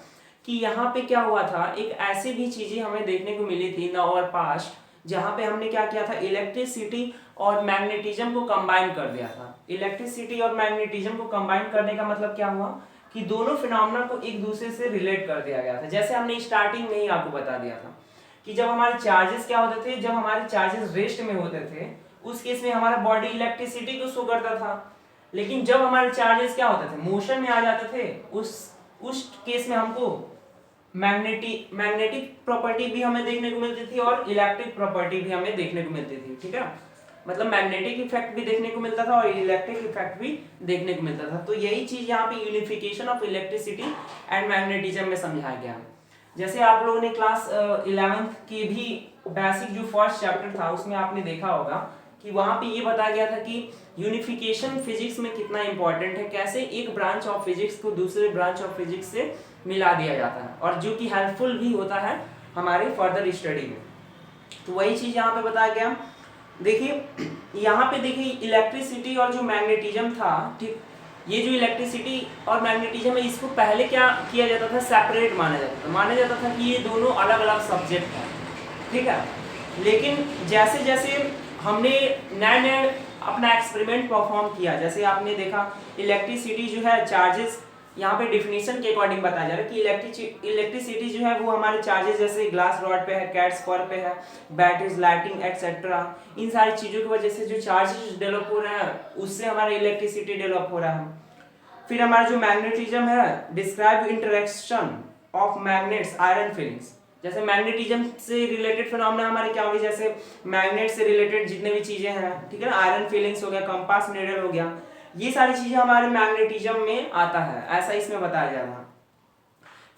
कि यहाँ पे क्या हुआ था, एक ऐसी भी चीजें हमें देखने को मिली थी नाउ और पास्ट, जहाँ पे हमने क्या किया था, इलेक्ट्रिसिटी और मैग्नेटिज्म को कंबाइन कर दिया था। इलेक्ट्रिसिटी और मैग्नेटिज्म को कंबाइन करने का मतलब क्या हुआ कि दोनों फिनोमेना को एक दूसरे से रिलेट कर दिया गया था। जैसे हमने स्टार्टिंग में ही आपको बता दिया था कि जब हमारे चार्जेस क्या होते थे, जब हमारे चार्जेस रेस्ट में होते थे उस केस में हमारा बॉडी इलेक्ट्रिसिटी को शो करता था, लेकिन जब हमारे चार्जेस क्या होते थे, मोशन में आ जाते थे, उस केस में हमको मैग्नेटिक प्रॉपर्टी भी हमें देखने को मिलती थी और इलेक्ट्रिक प्रॉपर्टी भी हमें देखने को मिलती थी, ठीक है, मतलब मैग्नेटिक इफेक्ट भी देखने को मिलता था और इलेक्ट्रिक इफेक्ट भी देखने को मिलता था। तो यही चीज यहाँ पे unification of electricity and magnetism में समझाया गया। जैसे आप लोगों ने क्लास 11th के भी बेसिक जो फर्स्ट चैप्टर था उसमें आपने देखा होगा कि वहां पे ये बताया गया था कि यूनिफिकेशन फिजिक्स में कितना इंपॉर्टेंट है, कैसे एक ब्रांच ऑफ फिजिक्स को दूसरे ब्रांच ऑफ फिजिक्स से मिला दिया जाता है, और जो कि हेल्पफुल भी होता है हमारे फर्दर स्टडी में। तो वही चीज यहाँ पे बताया गया। देखिए यहाँ पे देखिए इलेक्ट्रिसिटी और जो मैग्नेटिज्म था, ठीक, ये जो इलेक्ट्रिसिटी और मैग्नेटिज्म है इसको पहले क्या किया जाता था, सेपरेट माना जाता था कि ये दोनों अलग अलग सब्जेक्ट हैं, ठीक है, लेकिन जैसे जैसे हमने नए नए अपना एक्सपेरिमेंट परफॉर्म किया, जैसे आपने देखा इलेक्ट्रिसिटी जो है चार्जेस, यहाँ पे डिफिनेशन के अकॉर्डिंग बताया जा रहा है कि इलेक्ट्रिसिटी जो है वो हमारे चार्जेस जैसे ग्लास रॉड पे है, कैट्स फर पे है, बैटरीज, लाइटिंग एक्सेट्रा, इन सारी चीजों की वजह से जो चार्जेस डेवलप हो रहे हैं उससे हमारा इलेक्ट्रिसिटी डेवलप हो रहा है। फिर हमारा जो मैग्नेटिज्म है, describe interaction of magnets iron feelings, जैसे मैग्नेटिज्म से रिलेटेड फिनोमेना हमारे क्या होंगे, जैसे मैग्नेट से रिलेटेड जितने भी चीजें हैं, ठीक है ना, आयरन फीलिंग्स हो गया, कंपास नीडल हो गया, ये सारी चीजें हमारे मैग्नेटिज्म में आता है, ऐसा इसमें बताया जा रहा है।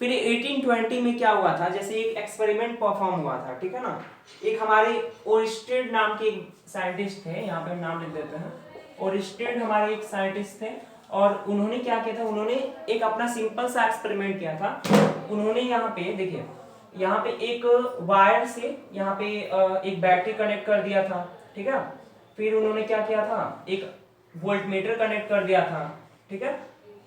फिर 1820 में क्या हुआ था, जैसे एक एक्सपेरिमेंट परफॉर्म हुआ था, ठीक है ना, एक हमारे ओरिस्टेड नाम के एक साइंटिस्ट थे, यहाँ पे नाम लिख देते हैं, ओरिस्टेड हमारे एक साइंटिस्ट थे, और उन्होंने क्या किया था, उन्होंने एक अपना सिंपल सा एक्सपेरिमेंट किया था। उन्होंने यहाँ पे देखिए, यहाँ पे एक वायर से यहाँ पे एक बैटरी कनेक्ट कर दिया था, ठीक है, फिर उन्होंने क्या किया था, एक वोल्टमीटर कनेक्ट कर दिया था, ठीक है,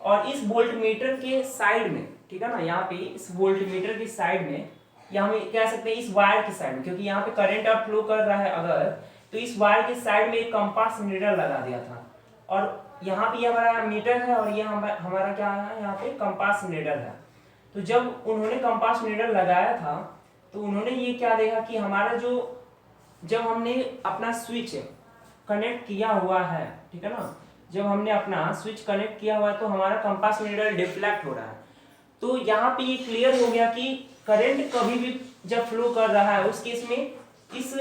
और इस वोल्टमीटर के साइड में, ठीक है ना, यहाँ पे इस वोल्टमीटर की साइड में, या हम कह सकते हैं इस वायर की साइड में, क्योंकि यहाँ पे करंट अब फ्लो कर रहा है अगर, तो इस वायर के साइड में एक कंपास नीडल लगा दिया था, और यहाँ पे हमारा मीटर है और ये हमारा क्या है, यहाँ पे कंपास नीडल है। तो जब उन्होंने कंपास नीडल लगाया था तो उन्होंने ये क्या देखा कि हमारा जो, जब हमने अपना स्विच कनेक्ट किया हुआ है, ठीक है ना, जब हमने अपना स्विच कनेक्ट किया हुआ है तो हमारा कंपास नीडल डिफ्लेक्ट हो रहा है। तो यहाँ पे ये क्लियर हो गया कि करंट कभी भी जब फ्लो कर रहा है उस केस में इस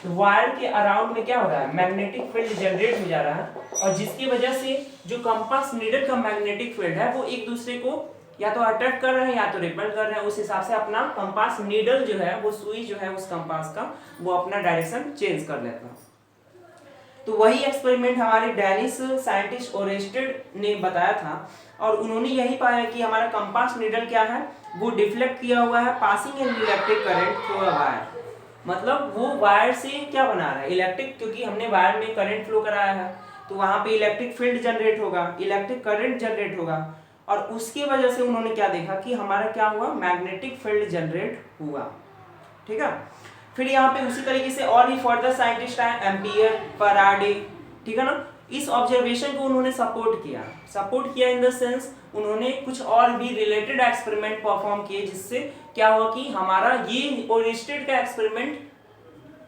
वायर के अराउंड में क्या हो रहा है, मैग्नेटिक फील्ड जनरेट हो जा रहा है, और जिसकी वजह से जो कंपास नीडल का मैग्नेटिक फील्ड है वो एक दूसरे को या तो अट्रैक्ट कर रहे हैं या तो रिपेल कर रहे हैं। उस हिसाब से अपना कंपास नीडल जो है, वो सुई जो है उस कंपास का, वो अपना डायरेक्शन चेंज कर लेता है। तो वही एक्सपेरिमेंट हमारे डेनिश साइंटिस्ट ओरेस्टेड ने बताया था, और उन्होंने यही पाया कि हमारा कंपास नीडल क्या है, वो डिफ्लेक्ट किया हुआ है passing an electric current through a wire. मतलब वो वायर से क्या बना रहा है, इलेक्ट्रिक, क्योंकि हमने वायर में करंट फ्लो कराया है तो वहां पे इलेक्ट्रिक फील्ड जनरेट होगा, इलेक्ट्रिक करंट जनरेट होगा, और उसकी वजह से उन्होंने क्या देखा कि हमारा क्या हुआ, मैग्नेटिक फील्ड जनरेट हुआ। ठीक है, फिर यहाँ पे उसी तरीके से और भी फर्दर साइंटिस्ट आए, एम्पियर, फैराडे, ठीक है ना। इस ऑब्जर्वेशन को उन्होंने सपोर्ट किया इन द सेंस उन्होंने कुछ और भी रिलेटेड एक्सपेरिमेंट परफॉर्म किए, जिससे क्या हुआ कि हमारा ये ओरेस्टेड का एक्सपेरिमेंट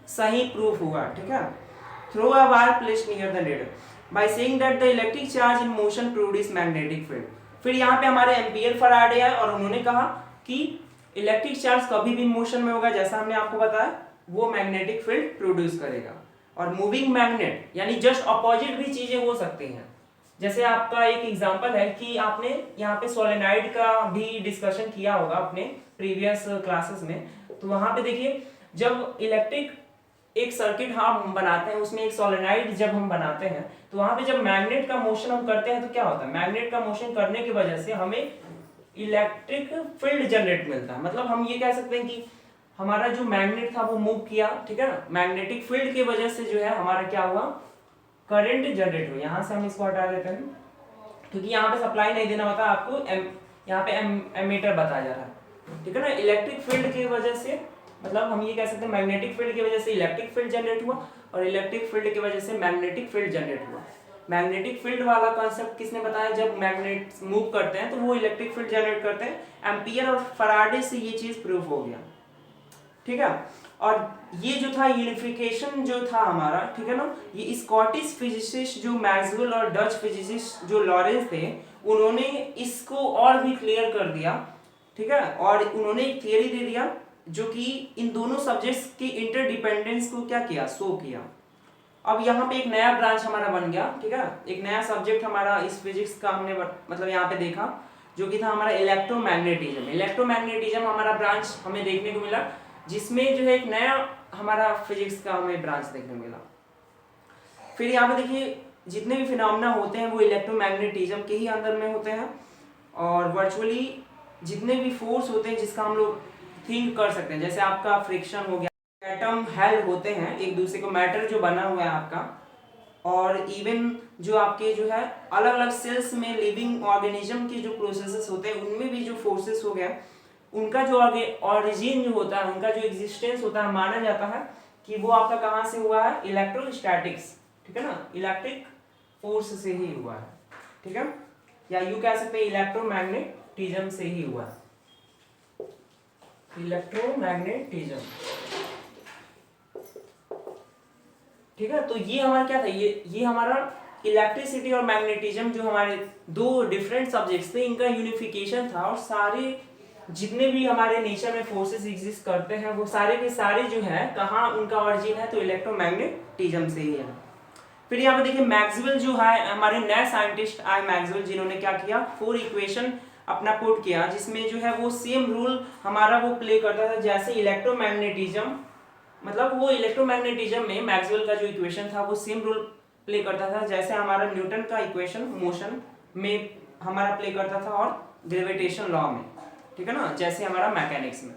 सही प्रूफ हुआ। ठीक है, through a wire placed near the needle by saying that the electric charge in motion produce magnetic field. फिर यहाँ पे हमारे एम्पियर, फैराडे आए और उन्होंने कहा कि इलेक्ट्रिक चार्ज कभी भी मोशन में होगा, जैसा हमने आपको बताया, वो मैग्नेटिक फील्ड प्रोड्यूस करेगा। और मूविंग मैग्नेट यानी जस्ट अपोजिट भी चीजें हो सकती हैं। जैसे आपका एक एग्जांपल है कि आपने यहाँ पे सोलेनॉइड का भी डिस्कशन किया होगा अपने प्रीवियस क्लासेस में, तो वहां पे देखिए जब इलेक्ट्रिक एक सर्किट हम बनाते हैं, उसमें एक सोलेनॉइड जब हम बनाते हैं तो वहां पे जब मैग्नेट का मोशन हम करते हैं तो क्या होता है, मैग्नेट का मोशन करने की वजह से हमें इलेक्ट्रिक फील्ड जनरेट मिलता है। मतलब हम ये कह सकते हैं कि हमारा जो मैग्नेट था वो मूव किया, ठीक है ना, मैग्नेटिक फील्ड की वजह से जो है हमारा क्या हुआ, करंट जनरेट हुआ। यहाँ से हम इसको हटा देते हैं क्योंकि यहाँ पे सप्लाई नहीं देना होता आपको, यहाँ पे एमीटर बताया जा रहा है, ठीक है ना। इलेक्ट्रिक फील्ड की वजह से, मतलब हम ये कह सकते हैं मैग्नेटिक फील्ड की वजह से इलेक्ट्रिक फील्ड जनरेट हुआ और इलेक्ट्रिक फील्ड की वजह से मैग्नेटिक फील्ड जनरेट हुआ। मैग्नेटिक फील्ड वाला कॉन्सेप्ट किसने बताया, जब मैग्नेट मूव करते हैं तो वो इलेक्ट्रिक फील्ड जनरेट करते हैं। एम्पियर और फैराडे से ये चीज प्रूफ हो गया, ठीक है। और ये जो था यूनिफिकेशन जो था हमारा, ठीक है ना, ये स्कॉटिश फिजिसिस्ट जो मैक्सवेल और डच फिजिसिस्ट जो लॉरेंस थे, उन्होंने इसको और भी क्लियर कर दिया, ठीक है। और उन्होंने एक थियरी दे दिया जो कि इन दोनों सब्जेक्ट्स की इंटरडिपेंडेंस को क्या किया, शो किया। अब यहाँ पे एक नया ब्रांच हमारा बन गया, ठीक है, एक नया सब्जेक्ट हमारा इस फिजिक्स का हमने मतलब यहाँ पे देखा, जो कि था हमारा इलेक्ट्रोमैग्नेटिज्म। इलेक्ट्रोमैग्नेटिज्म हमारा ब्रांच हमें देखने को मिला, जिसमें जो है एक नया हमारा फिजिक्स का हमें ब्रांच देखने को मिला। फिर यहाँ पे देखिए जितने भी फिनोमेना होते हैं वो इलेक्ट्रोमैग्नेटिज्म के ही अंदर में होते हैं, और वर्चुअली जितने भी फोर्स होते हैं जिसका हम लोग थिंक कर सकते हैं, जैसे आपका फ्रिक्शन हो गया, एटम हेल्ड होते हैं एक दूसरे को, मैटर जो बना हुआ है आपका, और इवन जो आपके जो है अलग अलग सेल्स में लिविंग ऑर्गेनिज्म के जो प्रोसेसेस होते हैं उनमें भी जो फोर्सेस हो गया, उनका जो आगे ऑरिजिन जो होता है, उनका जो एग्जिस्टेंस होता है, माना जाता है कि वो आपका कहाँ से हुआ है, इलेक्ट्रोस्टैटिक्स, ठीक है ना, इलेक्ट्रिक फोर्स से ही हुआ है, ठीक है, या यूं कह सकते हैं इलेक्ट्रोमैग्नेटिज्म से ही हुआ है, इलेक्ट्रोमैग्नेटिज्म, ठीक है। तो ये हमारा क्या था, ये हमारा इलेक्ट्रिसिटी और मैग्नेटिज्म जो हमारे दो डिफरेंट सब्जेक्ट्स थे, इनका यूनिफिकेशन था, और सारे जितने भी हमारे नेचर में फोर्सेस एग्जिस्ट करते हैं वो सारे के सारे जो है कहाँ उनका ऑरिजिन है, तो इलेक्ट्रोमैग्नेटिज्म से ही है। फिर यहाँ पे देखिए मैक्सवेल जो है, हमारे नए साइंटिस्ट आए मैक्सवेल, जिन्होंने क्या किया, 4 इक्वेशन अपना पुट किया, जिसमें जो है वो सेम रूल हमारा वो प्ले करता था जैसे इलेक्ट्रोमैग्नेटिज्म, मतलब वो इलेक्ट्रोमैग्नेटिज्म में मैक्सवेल का जो इक्वेशन था वो सेम रोल प्ले करता था जैसे हमारा न्यूटन का इक्वेशन मोशन में हमारा प्ले करता था, और ग्रेविटेशन लॉ में, ठीक है ना, जैसे हमारा मैकेनिक्स में।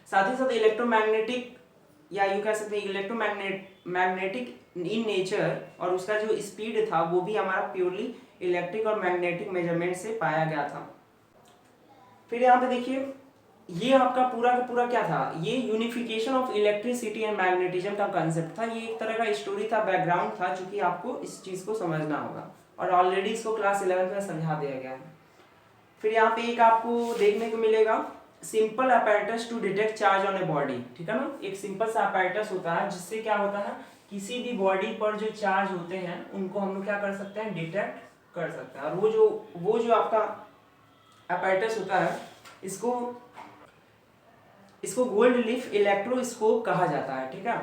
साथ ही साथ इलेक्ट्रोमैग्नेटिक या यूं कह सकते हैं इलेक्ट्रोमैग्नेटिक इन नेचर, और उसका जो स्पीड था वो भी हमारा प्योरली इलेक्ट्रिक और मैग्नेटिक मेजरमेंट से पाया गया था। फिर यहाँ पे देखिए ये आपका पूरा का पूरा क्या था, ये unification of electricity and magnetism का कंसेप्ट था। ये एक तरह का स्टोरी था, बैकग्राउंड था, जो कि आपको इस चीज को समझना होगा और ऑलरेडी इसको क्लास 11 में समझा दिया गया है। फिर यहाँ पे एक आपको देखने को मिलेगा simple apparatus to detect charge on a body, ठीक है ना। एक सिंपल सा अपैरेटस होता है जिससे क्या होता है, किसी भी बॉडी पर जो चार्ज होते हैं उनको हम लोग क्या कर सकते हैं, डिटेक्ट कर सकते हैं। और वो जो आपका अपैरेटस होता है, इसको गोल्ड लीफ इलेक्ट्रोस्कोप कहा जाता है, ठीक है।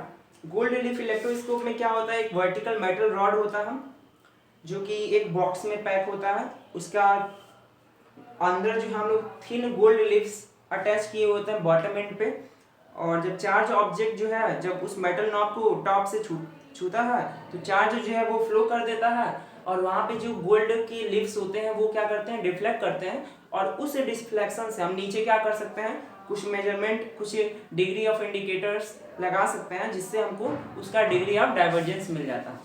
गोल्ड लीफ इलेक्ट्रोस्कोप में क्या होता है, एक वर्टिकल मेटल रॉड होता है जो कि एक बॉक्स में पैक होता है। उसका अंदर जो हम लोग थिन गोल्ड लीफ्स अटैच किए होते हैं बॉटम एंड पे, और जब चार्ज ऑब्जेक्ट जो है जब उस मेटल नॉब को टॉप से छूता है तो चार्ज जो है वो फ्लो कर देता है, और वहाँ पे जो गोल्ड के लीफ्स होते हैं वो क्या करते हैं, डिफ्लेक्ट करते हैं। और उस डिफ्लेक्शन से हम नीचे क्या कर सकते हैं, कुछ मेजरमेंट, कुछ डिग्री ऑफ इंडिकेटर्स लगा सकते हैं, जिससे हमको उसका डिग्री ऑफ डाइवर्जेंस मिल जाता है,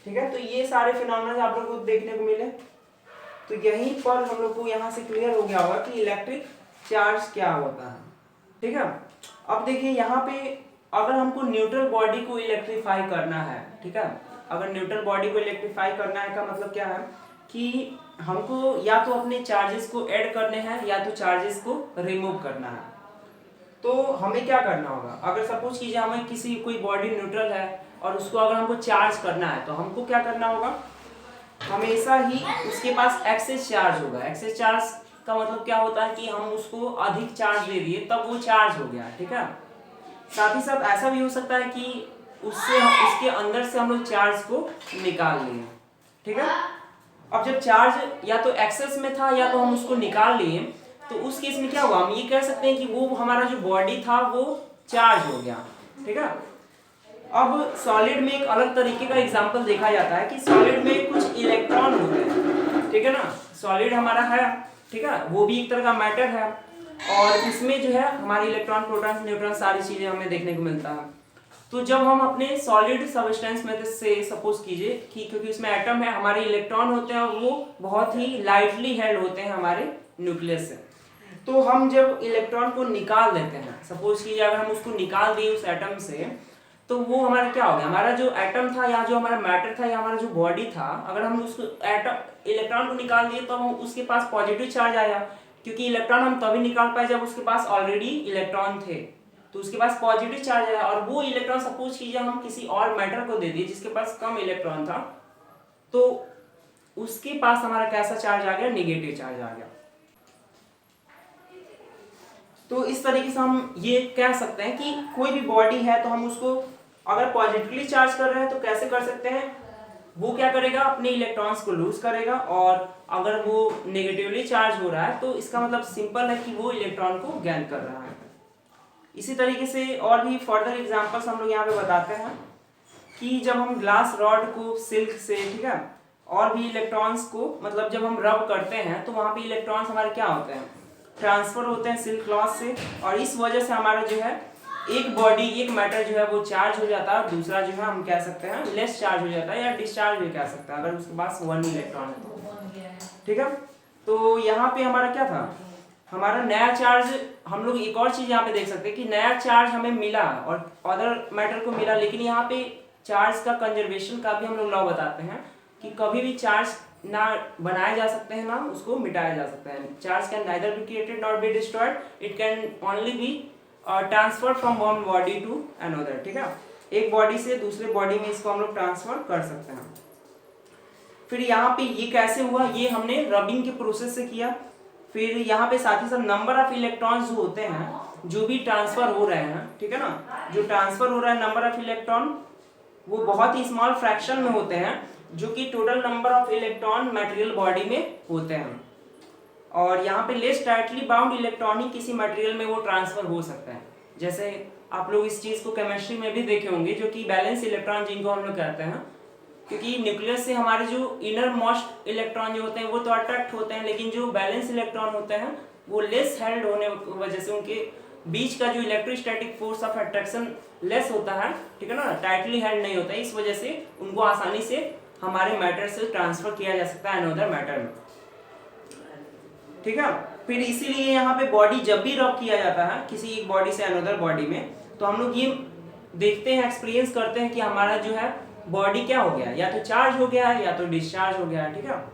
ठीक है। तो ये सारे फिनोमेना आप लोग को देखने को मिले। तो यहीं पर हम लोग को यहाँ से क्लियर हो गया होगा कि इलेक्ट्रिक चार्ज क्या होता है, ठीक है। अब देखिए यहाँ पे अगर हमको न्यूट्रल बॉडी को इलेक्ट्रीफाई करना है, ठीक है, अगर न्यूट्रल बॉडी को इलेक्ट्रीफाई करना है का मतलब क्या है कि हमको या तो अपने चार्जेस को ऐड करने हैं या तो चार्जेस को रिमूव करना है। तो हमें क्या करना होगा, अगर सपोज कीजिए हमें कोई बॉडी न्यूट्रल है और उसको अगर हमको चार्ज करना है तो हमको क्या करना होगा, हमेशा ही उसके पास एक्सेस चार्ज होगा। एक्सेस चार्ज का मतलब क्या होता है कि हम उसको अधिक चार्ज दे दिए तब वो चार्ज हो गया, ठीक है। साथ ही साथ ऐसा भी हो सकता है कि उसके अंदर से हम लोग चार्ज को निकाल लिए, ठीक है। अब जब चार्ज या तो एक्सेस में था या तो हम उसको निकाल लिए, तो उस केस में क्या हुआ, हम ये कह सकते हैं कि वो हमारा जो बॉडी था वो चार्ज हो गया, ठीक है। अब सॉलिड में एक अलग तरीके का एग्जांपल देखा जाता है कि सॉलिड में कुछ इलेक्ट्रॉन होते हैं, ठीक है ना। सॉलिड हमारा है, ठीक है, वो भी एक तरह का मैटर है, और इसमें जो है हमारे इलेक्ट्रॉन, प्रोटॉन, न्यूट्रॉन सारी चीजें हमें देखने को मिलता है। तो जब हम अपने सॉलिड सब्सटेंस में से सपोज कीजिए कि क्योंकि उसमें एटम है, हमारे इलेक्ट्रॉन होते हैं और वो बहुत ही लाइटली हेल्ड होते हैं हमारे न्यूक्लियस से। तो हम जब इलेक्ट्रॉन को निकाल देते हैं, सपोज कीजिए अगर हम उसको निकाल दिए उस एटम से, तो वो हमारा क्या हो गया, हमारा जो एटम था या जो हमारा मैटर था या हमारा जो बॉडी था, अगर हम उसको इलेक्ट्रॉन को निकाल दिए तो हम उसके पास पॉजिटिव चार्ज आया, क्योंकि इलेक्ट्रॉन हम तभी निकाल पाए जब उसके पास ऑलरेडी इलेक्ट्रॉन थे, तो उसके पास पॉजिटिव चार्ज आया। और वो इलेक्ट्रॉन सपोज कीजिए हम किसी और मैटर को दे दिए जिसके पास कम इलेक्ट्रॉन था, तो उसके पास हमारा कैसा चार्ज आ गया, निगेटिव चार्ज आ गया। तो इस तरीके से हम ये कह सकते हैं कि कोई भी बॉडी है तो हम उसको अगर पॉजिटिवली चार्ज कर रहे हैं तो कैसे कर सकते हैं, वो क्या करेगा, अपने इलेक्ट्रॉन्स को लूज करेगा, और अगर वो नेगेटिवली चार्ज हो रहा है तो इसका मतलब सिंपल है कि वो इलेक्ट्रॉन को गेन कर रहा है। इसी तरीके से और भी फर्दर एग्जांपल्स हम लोग यहाँ पे बताते हैं कि जब हम ग्लास रॉड को सिल्क से, ठीक है, और भी इलेक्ट्रॉन्स को मतलब जब हम रब करते हैं तो वहाँ पे इलेक्ट्रॉन्स हमारे क्या होते हैं, ट्रांसफर होते हैं सिल्क क्लॉथ से, और इस वजह से हमारा जो है एक बॉडी, एक मैटर जो है वो चार्ज हो जाता है, दूसरा जो है हम कह सकते हैं लेस चार्ज हो जाता है या डिस्चार्ज भी कह सकते हैं अगर उसके पास 1 इलेक्ट्रॉन है तो, ठीक है। तो यहाँ पे हमारा क्या था, हमारा नया चार्ज, हम लोग एक और चीज यहाँ पे देख सकते हैं कि नया चार्ज हमें मिला और अदर मैटर को मिला, लेकिन यहाँ पे चार्ज का कंजर्वेशन का भी हम लोग लॉ बताते हैं कि कभी भी चार्ज ना बनाए जा सकते हैं ना उसको मिटाया जा सकता है। Charge can neither be created not be destroyed, it can only be transfer from one body to another, ठीक है, एक बॉडी से दूसरे बॉडी में इसको हम लोग ट्रांसफर कर सकते हैं। फिर यहाँ पे ये कैसे हुआ, ये हमने रबिंग के प्रोसेस से किया। फिर यहाँ पे साथ ही साथ नंबर ऑफ इलेक्ट्रॉन्स जो होते हैं जो भी ट्रांसफर हो रहे हैं, ठीक है ना, जो ट्रांसफर हो रहा है नंबर ऑफ इलेक्ट्रॉन वो बहुत ही स्मॉल फ्रैक्शन में होते हैं जो कि total number of electron material body में होते हैं, और यहाँ पे लेस टाइटली बाउंड इलेक्ट्रॉन ही किसी मटेरियल में वो ट्रांसफर हो सकता है। जैसे आप लोग इस चीज को केमिस्ट्री में भी देखे होंगे जो कि बैलेंस इलेक्ट्रॉन जिनको हम लोग कहते हैं, क्योंकि न्यूक्लियस से हमारे जो इनर मोस्ट इलेक्ट्रॉन जो होते हैं वो तो अट्रैक्ट होते हैं, लेकिन जो बैलेंस इलेक्ट्रॉन होते हैं वो लेस हेल्ड होने की वजह से उनके बीच का जो electrostatic force of attraction less होता है, ठीक है ना, टाइटली हेल्ड नहीं होता है, इस वजह से उनको आसानी से हमारे मैटर से ट्रांसफर किया जा सकता है अनदर मैटर में, ठीक है। फिर इसीलिए यहाँ पे बॉडी जब भी रब किया जाता है किसी एक बॉडी से अनदर बॉडी में, तो हम लोग ये देखते हैं, एक्सपीरियंस करते हैं कि हमारा जो है बॉडी क्या हो गया, या तो चार्ज हो गया है या तो डिस्चार्ज हो गया है, ठीक है,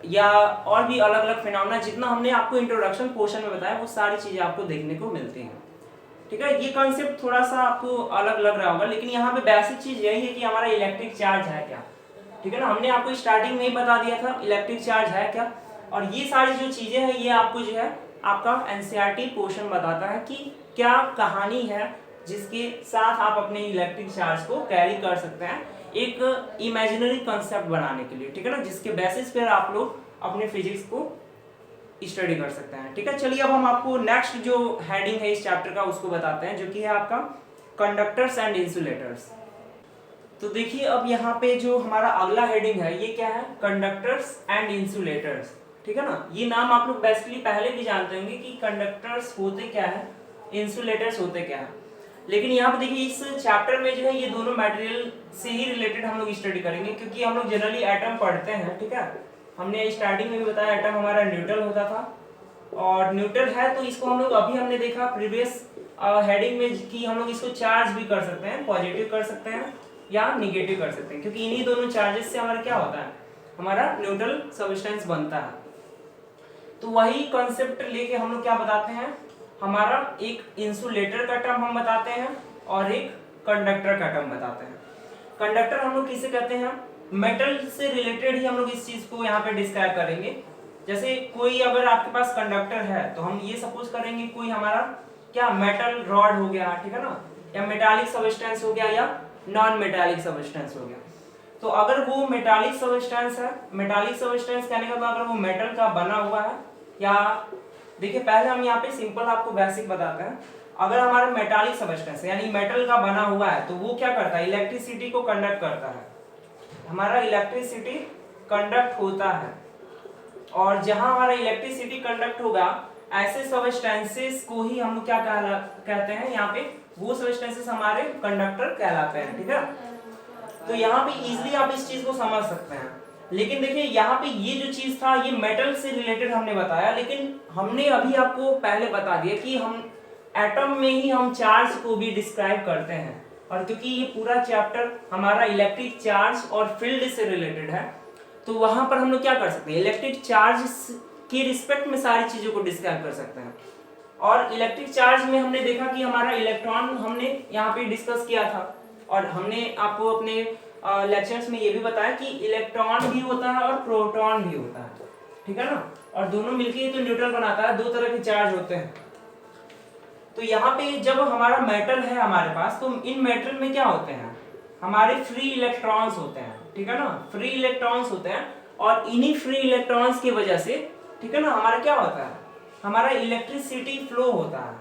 या और भी अलग अलग फिनोमेना जितना हमने आपको इंट्रोडक्शन पोर्शन में बताया वो सारी चीजें आपको देखने को मिलती हैं, ठीक है। ये कॉन्सेप्ट थोड़ा सा आपको अलग लग रहा होगा, लेकिन यहाँ पे बेसिक चीज यही है कि हमारा इलेक्ट्रिक चार्ज है क्या, ठीक है ना। हमने आपको स्टार्टिंग में ही बता दिया था इलेक्ट्रिक चार्ज है क्या, और ये सारी जो चीजें हैं ये आपको जो है आपका एनसीईआरटी पोर्शन बताता है कि क्या कहानी है जिसके साथ आप अपने इलेक्ट्रिक चार्ज को कैरी कर सकते हैं एक इमेजिनरी कंसेप्ट बनाने के लिए, ठीक है ना, जिसके बेसिस पर आप लोग अपने फिजिक्स को स्टडी कर सकते हैं, ठीक है। चलिए अब हम आपको नेक्स्ट जो हेडिंग है इस चैप्टर का उसको बताते हैं, जो कि है आपका कंडक्टर्स एंड इंसुलेटर्स। तो देखिए अब यहाँ पे जो हमारा अगला हेडिंग है ये क्या है, कंडक्टर्स एंड इंसुलेटर्स, ठीक है ना। ये नाम आप लोग बेसिकली पहले भी जानते होंगे कि कंडक्टर्स होते क्या है, इंसुलेटर्स होते क्या है, लेकिन यहाँ पे देखिए इस चैप्टर में जो है ये दोनों मटेरियल से ही रिलेटेड हम लोग स्टडी करेंगे, क्योंकि हम लोग जनरली एटम पढ़ते हैं, ठीक है। हमने स्टार्टिंग में भी बताया एटम हमारा न्यूट्रल होता था, और न्यूट्रल है तो इसको हम लोग अभी हमने देखा प्रीवियस हेडिंग में कि हम लोग इसको चार्ज भी कर सकते हैं, पॉजिटिव कर सकते हैं या निगेटिव कर सकते हैं, क्योंकि इन्हीं दोनों चार्जेस से हमारा क्या होता है, हमारा न्यूट्रल सब्सटेंस बनता है। तो वही कॉन्सेप्ट लेके हम लोग क्या बताते हैं, हमारा एक इंसुलेटर का टर्म हम बताते हैं और एक कंडक्टर का टर्म बताते हैं। कंडक्टर हम लोग किसे कहते हैं, मेटल से रिलेटेड ही हम लोग इस चीज को यहाँ पे डिस्क्राइब करेंगे। जैसे कोई अगर आपके पास कंडक्टर है तो हम ये सपोज करेंगे कोई हमारा क्या मेटल रॉड हो गया, ठीक है ना, या मेटालिक सब्सटेंस हो गया या नॉन मेटालिक सब्सटेंस हो गया। तो अगर वो मेटालिक सब्सटेंस है, मेटालिक सब्सटेंस कहने का मतलब अगर वो मेटल का बना हुआ है, या देखिए पहले हम यहाँ पे सिंपल आपको बेसिक बताते हैं, अगर हमारा मेटालिक सब्सटेंस यानी मेटल का बना हुआ है तो वो क्या करता है, इलेक्ट्रिसिटी को कंडक्ट करता है, हमारा इलेक्ट्रिसिटी कंडक्ट होता है, और जहां हमारा इलेक्ट्रिसिटी कंडक्ट होगा ऐसे सब्सटेंसेस को ही हम लोग क्या कहते हैं, यहाँ पे वो सब्सटेंसेस हमारे कंडक्टर कहलाते हैं, ठीक है। तो यहाँ पे इजीली आप इस चीज को समझ सकते हैं। लेकिन देखिए यहाँ पे ये जो चीज था ये मेटल से रिलेटेड हमने बताया, लेकिन हमने अभी आपको पहले बता दिया कि हम एटम में ही हम चार्ज को भी डिस्क्राइब करते हैं, और क्योंकि ये पूरा चैप्टर हमारा इलेक्ट्रिक चार्ज और फील्ड से रिलेटेड है तो वहां पर हम लोग क्या कर सकते हैं, इलेक्ट्रिक चार्ज के रिस्पेक्ट में सारी चीजों को डिस्क्राइब कर सकते हैं। और इलेक्ट्रिक चार्ज में हमने देखा कि हमारा इलेक्ट्रॉन हमने यहाँ पे डिस्कस किया था, और हमने आपको अपने लेक्चर्स में ये भी बताया कि इलेक्ट्रॉन भी होता है और प्रोटॉन भी होता है, ठीक है ना, और दोनों मिलकर तो न्यूट्रल बनाता है, दो तरह के चार्ज होते हैं। तो यहाँ पे जब हमारा मेटल है हमारे पास तो इन मेटल में क्या होते हैं, हमारे फ्री इलेक्ट्रॉन्स होते हैं, ठीक है ना, फ्री इलेक्ट्रॉन्स होते हैं, और इन्हीं फ्री इलेक्ट्रॉन्स की वजह से, ठीक है ना, हमारा क्या होता है, हमारा इलेक्ट्रिसिटी फ्लो होता है।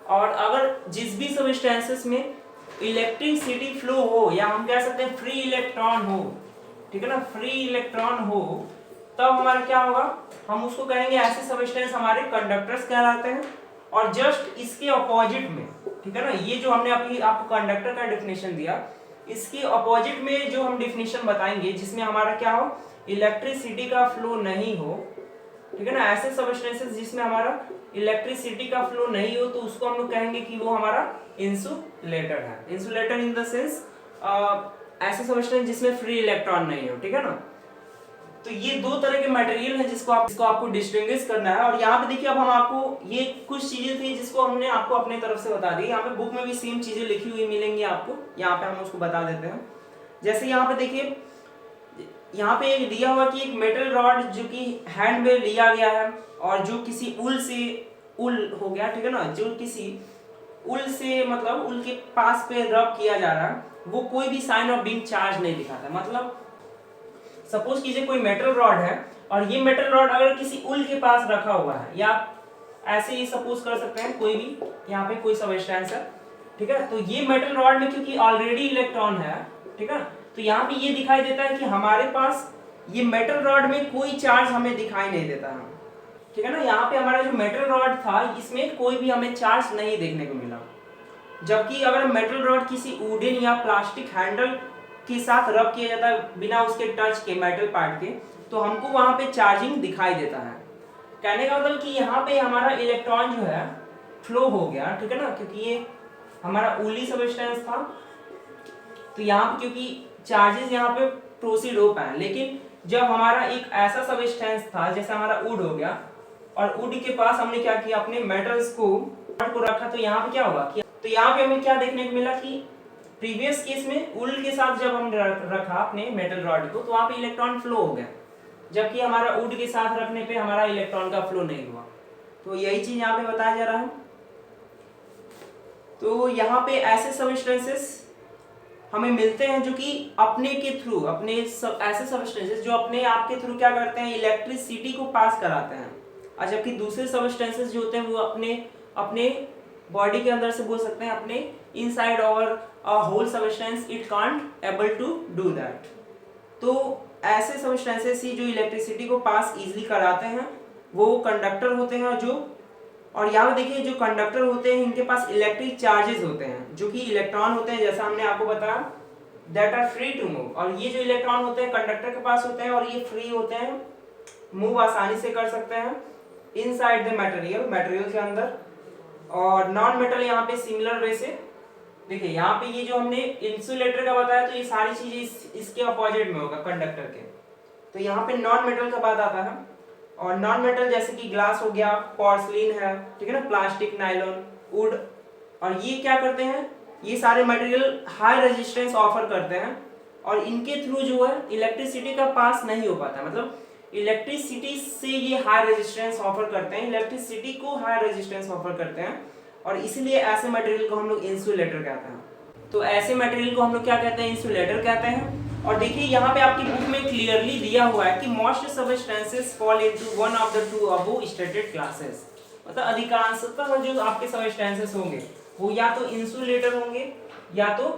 और अगर जिस भी सब्सटेंसेस में इलेक्ट्रिसिटी फ्लो हो, या हम कह सकते हैं फ्री इलेक्ट्रॉन हो, ठीक है ना, फ्री इलेक्ट्रॉन हो, तब हमारा क्या होगा, हम उसको कहेंगे ऐसे सब्सटेंस हमारे कंडक्टर्स कहलाते हैं। और जस्ट इसके अपोजिट में, ठीक है ना, ये जो हमने अभी आपको कंडक्टर का डेफिनेशन दिया, इसके अपोजिट में जो हम डेफिनेशन बताएंगे जिसमें हमारा क्या हो, इलेक्ट्रिसिटी का फ्लो नहीं हो, ठीक है ना, ऐसे सब्सटेंसेस जिसमें हमारा इलेक्ट्रिसिटी का फ्लो नहीं हो तो उसको हम लोग कहेंगे कि वो हमारा इंसुलेटर है। इंसुलेटर इन द सेंस ऐसे सब्सटेंस जिसमें फ्री इलेक्ट्रॉन नहीं हो, ठीक है ना। तो ये दो तरह के मटेरियल है जिसको आपको डिस्टिंग्विश करना है। और यहाँ पे देखिए अब हम आपको ये कुछ चीजें थी जिसको हमने आपको अपने तरफ से बता दी, यहाँ पे बुक में भी सेम चीजें लिखी हुई मिलेंगी आपको, यहाँ पे हम उसको बता देते हैं। जैसे यहाँ पे देखिए, यहाँ पे एक दिया हुआ कि एक मेटल रॉड जो कि हैंड में लिया गया है और जो किसी उल से उल हो गया, ठीक है ना, जो किसी उल से मतलब उल के पास पे रब किया जा रहा है, वो कोई भी साइन ऑफ बीइंग चार्ज नहीं दिखाता। मतलब सपोज कीजिए कोई मेटल रॉड है और ये मेटल रॉड अगर किसी उल के पास रखा हुआ है, या ऐसे ही सपोज कर सकते हैं कोई भी यहाँ पे कोई सब्सटेंस है, ठीक है, तो ये मेटल रॉड में क्योंकि ऑलरेडी इलेक्ट्रॉन है, ठीक है, तो यहाँ पे ये दिखाई देता है कि हमारे पास ये मेटल रॉड में कोई चार्ज हमें दिखाई नहीं देता है, ठीक है ना। यहाँ पे हमारा जो मेटल रॉड था इसमें कोई भी हमें चार्ज नहीं देखने को मिला, जबकि अगर मेटल रॉड किसी वुडन या प्लास्टिक हैंडल के साथ रब किया जाता है बिना उसके टच के मेटल पार्ट के, तो हमको वहां पे चार्जिंग दिखाई देता है। कहने का मतलब कि यहाँ पे हमारा इलेक्ट्रॉन जो है फ्लो हो गया, ठीक है ना, क्योंकि ये हमारा वूली सब्सटेंस था, तो यहाँ पे क्योंकि चार्जेस यहाँ पे प्रोसीड हो पाए। लेकिन जब हमारा एक ऐसा सब्सटेंस था जैसे हमारा वुड हो गया, और वुड के पास हमने क्या किया, अपने मेटल्स को रखा, तो यहाँ पे क्या होगा, तो यहाँ पे हमें क्या देखने को मिला कि प्रीवियस केस में वुल के साथ जब हम रखा अपने मेटल रॉड को, तो वहाँ पे इलेक्ट्रॉन फ्लो हो गया, जबकि हमारा वुड के साथ रखने पे हमारा इलेक्ट्रॉन का फ्लो नहीं हुआ। तो यही चीज यहाँ पे बताया जा रहा है। तो यहाँ पे ऐसे सब्सटेंसेस हमें मिलते हैं जो कि अपने के थ्रू, ऐसे सब्सटेंसेस जो अपने आप के थ्रू क्या करते हैं, इलेक्ट्रिसिटी को पास कराते हैं, और जबकि दूसरे सब्सटेंसेस जो होते हैं वो अपने बॉडी के अंदर से बोल सकते हैं, अपने इनसाइड और whole substance it can't able to do that. तो ऐसे सब्सटेंसेस ही जो इलेक्ट्रिसिटी को पास इजीली कराते हैं वो कंडक्टर होते हैं। और यहाँ पे देखिए, जो कंडक्टर होते हैं इनके पास इलेक्ट्रिक चार्जेस होते हैं, जो कि इलेक्ट्रॉन होते हैं, जैसा हमने आपको बताया, that are free to move. और ये जो इलेक्ट्रॉन होते हैं कंडक्टर के पास होते हैं, और ये फ्री होते हैं, मूव आसानी से कर सकते हैं इनसाइड द मटेरियल के अंदर। और नॉन मेटल यहाँ पे सिमिलर वे से देखिए, यहाँ पे ये जो हमने इंसुलेटर का बताया, तो ये सारी चीजें इसके अपोजिट में होगा कंडक्टर के। तो यहाँ पे नॉन मेटल का बात आता है, और नॉन मेटल जैसे कि ग्लास हो गया, पोर्सलिन है, ठीक है ना, प्लास्टिक, नायलॉन, वुड, और ये क्या करते हैं, ये सारे मटेरियल हाई रेजिस्टेंस ऑफर करते हैं, और इनके थ्रू जो है इलेक्ट्रिसिटी का पास नहीं हो पाता। मतलब इलेक्ट्रिसिटी से ये हाई रेजिस्टेंस ऑफर करते हैं, इलेक्ट्रिसिटी को हाई रेजिस्टेंस ऑफर करते हैं, और इसलिए ऐसे मटेरियल को हम लोग इंसुलेटर कहते हैं। तो ऐसे मटेरियल को हम लोग क्या कहते हैं, इंसुलेटर कहते हैं। और देखिए यहाँ पे आपकी बुक में क्लियरली दिया हुआ है कि most substances fall into one of the two above stated classes. मतलब अधिकांशतः जो आपके सबस्टेंसेस होंगे वो या तो इंसुलेटर होंगे या तो